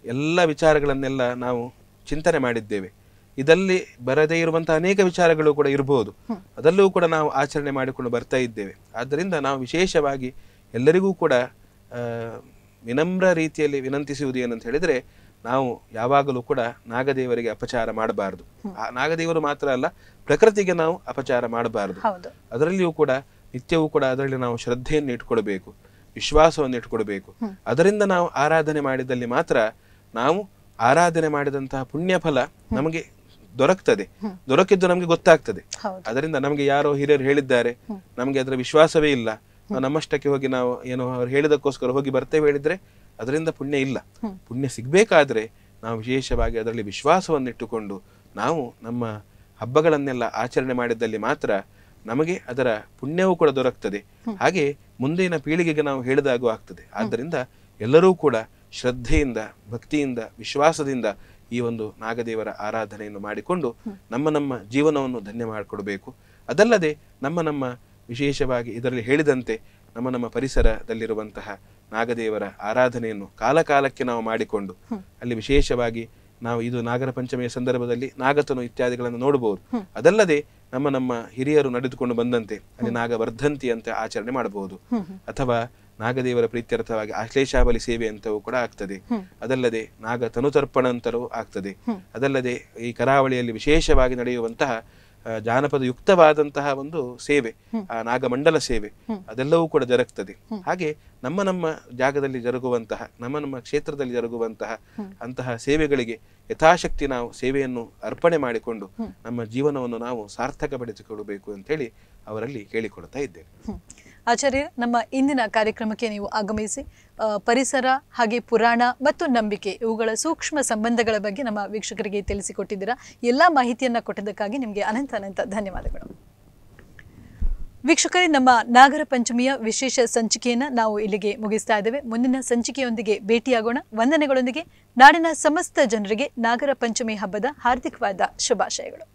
ಎಲ್ಲ ವಿಚಾರಗಳನ್ನೆಲ್ಲ ನಾವು ಚಿಂತನೆ ಮಾಡಿದ್ದೇವೆ. ಇದರಲ್ಲಿ ಬರದೇ ಇರುವಂತಹ ಅನೇಕ ವಿಚಾರಗಳು ಕೂಡ ಇರಬಹುದು, ಅದಲ್ಲೂ ಕೂಡ ನಾವು ಆಚರಣೆ ಮಾಡಿಕೊಂಡು ಬರ್ತಾ ಇದ್ದೇವೆ. ಆದ್ದರಿಂದ ನಾವು ವಿಶೇಷವಾಗಿ ಎಲ್ಲರಿಗೂ ಕೂಡ ವಿನಮ್ರ ರೀತಿಯಲ್ಲಿ ವಿನಂತಿಸುವುದು ಏನಂತ ಹೇಳಿದ್ರೆ, ನಾವು ಯಾವಾಗಲೂ ಕೂಡ ನಾಗದೇವರಿಗೆ ಅಪಚಾರ ಮಾಡಬಾರದು. ನಾಗದೇವರು ಮಾತ್ರ ಅಲ್ಲ, ಪ್ರಕೃತಿಗೆ ನಾವು ಅಪಚಾರ ಮಾಡಬಾರದು. ಅದರಲ್ಲಿಯೂ ಕೂಡ ನಿತ್ಯವೂ ಕೂಡ ಅದರಲ್ಲಿ ನಾವು ಶ್ರದ್ಧೆಯನ್ನು ಇಟ್ಕೊಳ್ಬೇಕು, ವಿಶ್ವಾಸವನ್ನು ಇಟ್ಕೊಳ್ಬೇಕು. ಅದರಿಂದ ನಾವು ಆರಾಧನೆ ಮಾಡಿದಲ್ಲಿ ಮಾತ್ರ ನಾವು ಆರಾಧನೆ ಮಾಡಿದಂತಹ ಪುಣ್ಯ ಫಲ ನಮಗೆ ದೊರಕಿದ್ದು ನಮ್ಗೆ ಗೊತ್ತಾಗ್ತದೆ. ಅದರಿಂದ ನಮ್ಗೆ ಯಾರೋ ಹಿರಿಯರು ಹೇಳಿದ್ದಾರೆ, ನಮ್ಗೆ ಅದರ ವಿಶ್ವಾಸವೇ ಇಲ್ಲ, ನಮ್ಮಷ್ಟಕ್ಕೆ ಹೋಗಿ ನಾವು ಏನೋ ಅವ್ರು ಹೇಳಿದಕ್ಕೋಸ್ಕರ ಹೋಗಿ ಬರ್ತೇವೆ ಹೇಳಿದ್ರೆ ಅದರಿಂದ ಪುಣ್ಯ ಇಲ್ಲ. ಪುಣ್ಯ ಸಿಗ್ಬೇಕಾದ್ರೆ ನಾವು ವಿಶೇಷವಾಗಿ ಅದರಲ್ಲಿ ವಿಶ್ವಾಸವನ್ನು ಇಟ್ಟುಕೊಂಡು ನಾವು ನಮ್ಮ ಹಬ್ಬಗಳನ್ನೆಲ್ಲ ಆಚರಣೆ ಮಾಡಿದ್ದಲ್ಲಿ ಮಾತ್ರ ನಮಗೆ ಅದರ ಪುಣ್ಯವೂ ಕೂಡ ದೊರಕ್ತದೆ, ಹಾಗೆ ಮುಂದಿನ ಪೀಳಿಗೆಗೆ ನಾವು ಹೇಳಿದಾಗೂ ಆಗ್ತದೆ. ಆದ್ದರಿಂದ ಎಲ್ಲರೂ ಕೂಡ ಶ್ರದ್ಧೆಯಿಂದ, ಭಕ್ತಿಯಿಂದ, ವಿಶ್ವಾಸದಿಂದ ಈ ಒಂದು ನಾಗದೇವರ ಆರಾಧನೆಯನ್ನು ಮಾಡಿಕೊಂಡು ನಮ್ಮ ಜೀವನವನ್ನು ಧನ್ಯ ಮಾಡಿಕೊಡ್ಬೇಕು. ಅದಲ್ಲದೆ ನಮ್ಮ ವಿಶೇಷವಾಗಿ ಇದರಲ್ಲಿ ಹೇಳಿದಂತೆ ನಮ್ಮ ಪರಿಸರದಲ್ಲಿರುವಂತಹ ನಾಗದೇವರ ಆರಾಧನೆಯನ್ನು ಕಾಲಕಾಲಕ್ಕೆ ನಾವು ಮಾಡಿಕೊಂಡು ಅಲ್ಲಿ ವಿಶೇಷವಾಗಿ ನಾವು ಇದು ನಾಗರ ಪಂಚಮಿಯ ಸಂದರ್ಭದಲ್ಲಿ ನಾಗತನು ಇತ್ಯಾದಿಗಳನ್ನು ನೋಡಬಹುದು. ಅದಲ್ಲದೆ ನಮ್ಮ ಹಿರಿಯರು ನಡೆದುಕೊಂಡು ಬಂದಂತೆ ಅಲ್ಲಿ ನಾಗವರ್ಧಂತಿ ಅಂತ ಆಚರಣೆ ಮಾಡಬಹುದು, ಅಥವಾ ನಾಗದೇವರ ಪ್ರೀತ್ಯರ್ಥವಾಗಿ ಆಶ್ಲೇಷಾಬಲಿ ಸೇವೆ ಅಂತವೂ ಕೂಡ ಆಗ್ತದೆ. ಅದಲ್ಲದೆ ನಾಗ ತನುತರ್ಪಣ ಅಂತಲೂ ಆಗ್ತದೆ. ಅದಲ್ಲದೆ ಈ ಕರಾವಳಿಯಲ್ಲಿ ವಿಶೇಷವಾಗಿ ನಡೆಯುವಂತಹ ಜಾನಪದ ಯುಕ್ತವಾದಂತಹ ಒಂದು ಸೇವೆ, ಆ ನಾಗಮಂಡಲ ಸೇವೆ, ಅದೆಲ್ಲವೂ ಕೂಡ ಜರುಗ್ತದೆ. ಹಾಗೆ ನಮ್ಮ ಜಾಗದಲ್ಲಿ ಜರುಗುವಂತಹ, ನಮ್ಮ ಕ್ಷೇತ್ರದಲ್ಲಿ ಜರುಗುವಂತಹ ಅಂತಹ ಸೇವೆಗಳಿಗೆ ಯಥಾಶಕ್ತಿ ನಾವು ಸೇವೆಯನ್ನು ಅರ್ಪಣೆ ಮಾಡಿಕೊಂಡು ನಮ್ಮ ಜೀವನವನ್ನು ನಾವು ಸಾರ್ಥಕಪಡಿಸಿಕೊಳ್ಳಬೇಕು ಅಂತ ಹೇಳಿ ಅವರಲ್ಲಿ ಕೇಳಿಕೊಳ್ತಾ ಇದ್ದೇನೆ. ಆಚಾರ್ಯ, ನಮ್ಮ ಇಂದಿನ ಕಾರ್ಯಕ್ರಮಕ್ಕೆ ನೀವು ಆಗಮಿಸಿ ಪರಿಸರ ಹಾಗೆ ಪುರಾಣ ಮತ್ತು ನಂಬಿಕೆ ಇವುಗಳ ಸೂಕ್ಷ್ಮ ಸಂಬಂಧಗಳ ಬಗ್ಗೆ ನಮ್ಮ ವೀಕ್ಷಕರಿಗೆ ತಿಳಿಸಿಕೊಟ್ಟಿದ್ದೀರಾ. ಎಲ್ಲ ಮಾಹಿತಿಯನ್ನು ಕೊಟ್ಟಿದ್ದಕ್ಕಾಗಿ ನಿಮಗೆ ಅನಂತ ಧನ್ಯವಾದಗಳು. ವೀಕ್ಷಕರೇ, ನಮ್ಮ ನಾಗರ ಪಂಚಮಿಯ ವಿಶೇಷ ಸಂಚಿಕೆಯನ್ನು ನಾವು ಇಲ್ಲಿಗೆ ಮುಗಿಸ್ತಾ ಇದ್ದೇವೆ. ಮುಂದಿನ ಸಂಚಿಕೆಯೊಂದಿಗೆ ಭೇಟಿಯಾಗೋಣ. ವಂದನೆಗಳೊಂದಿಗೆ ನಾಡಿನ ಸಮಸ್ತ ಜನರಿಗೆ ನಾಗರ ಪಂಚಮಿ ಹಬ್ಬದ ಹಾರ್ದಿಕವಾದ ಶುಭಾಶಯಗಳು.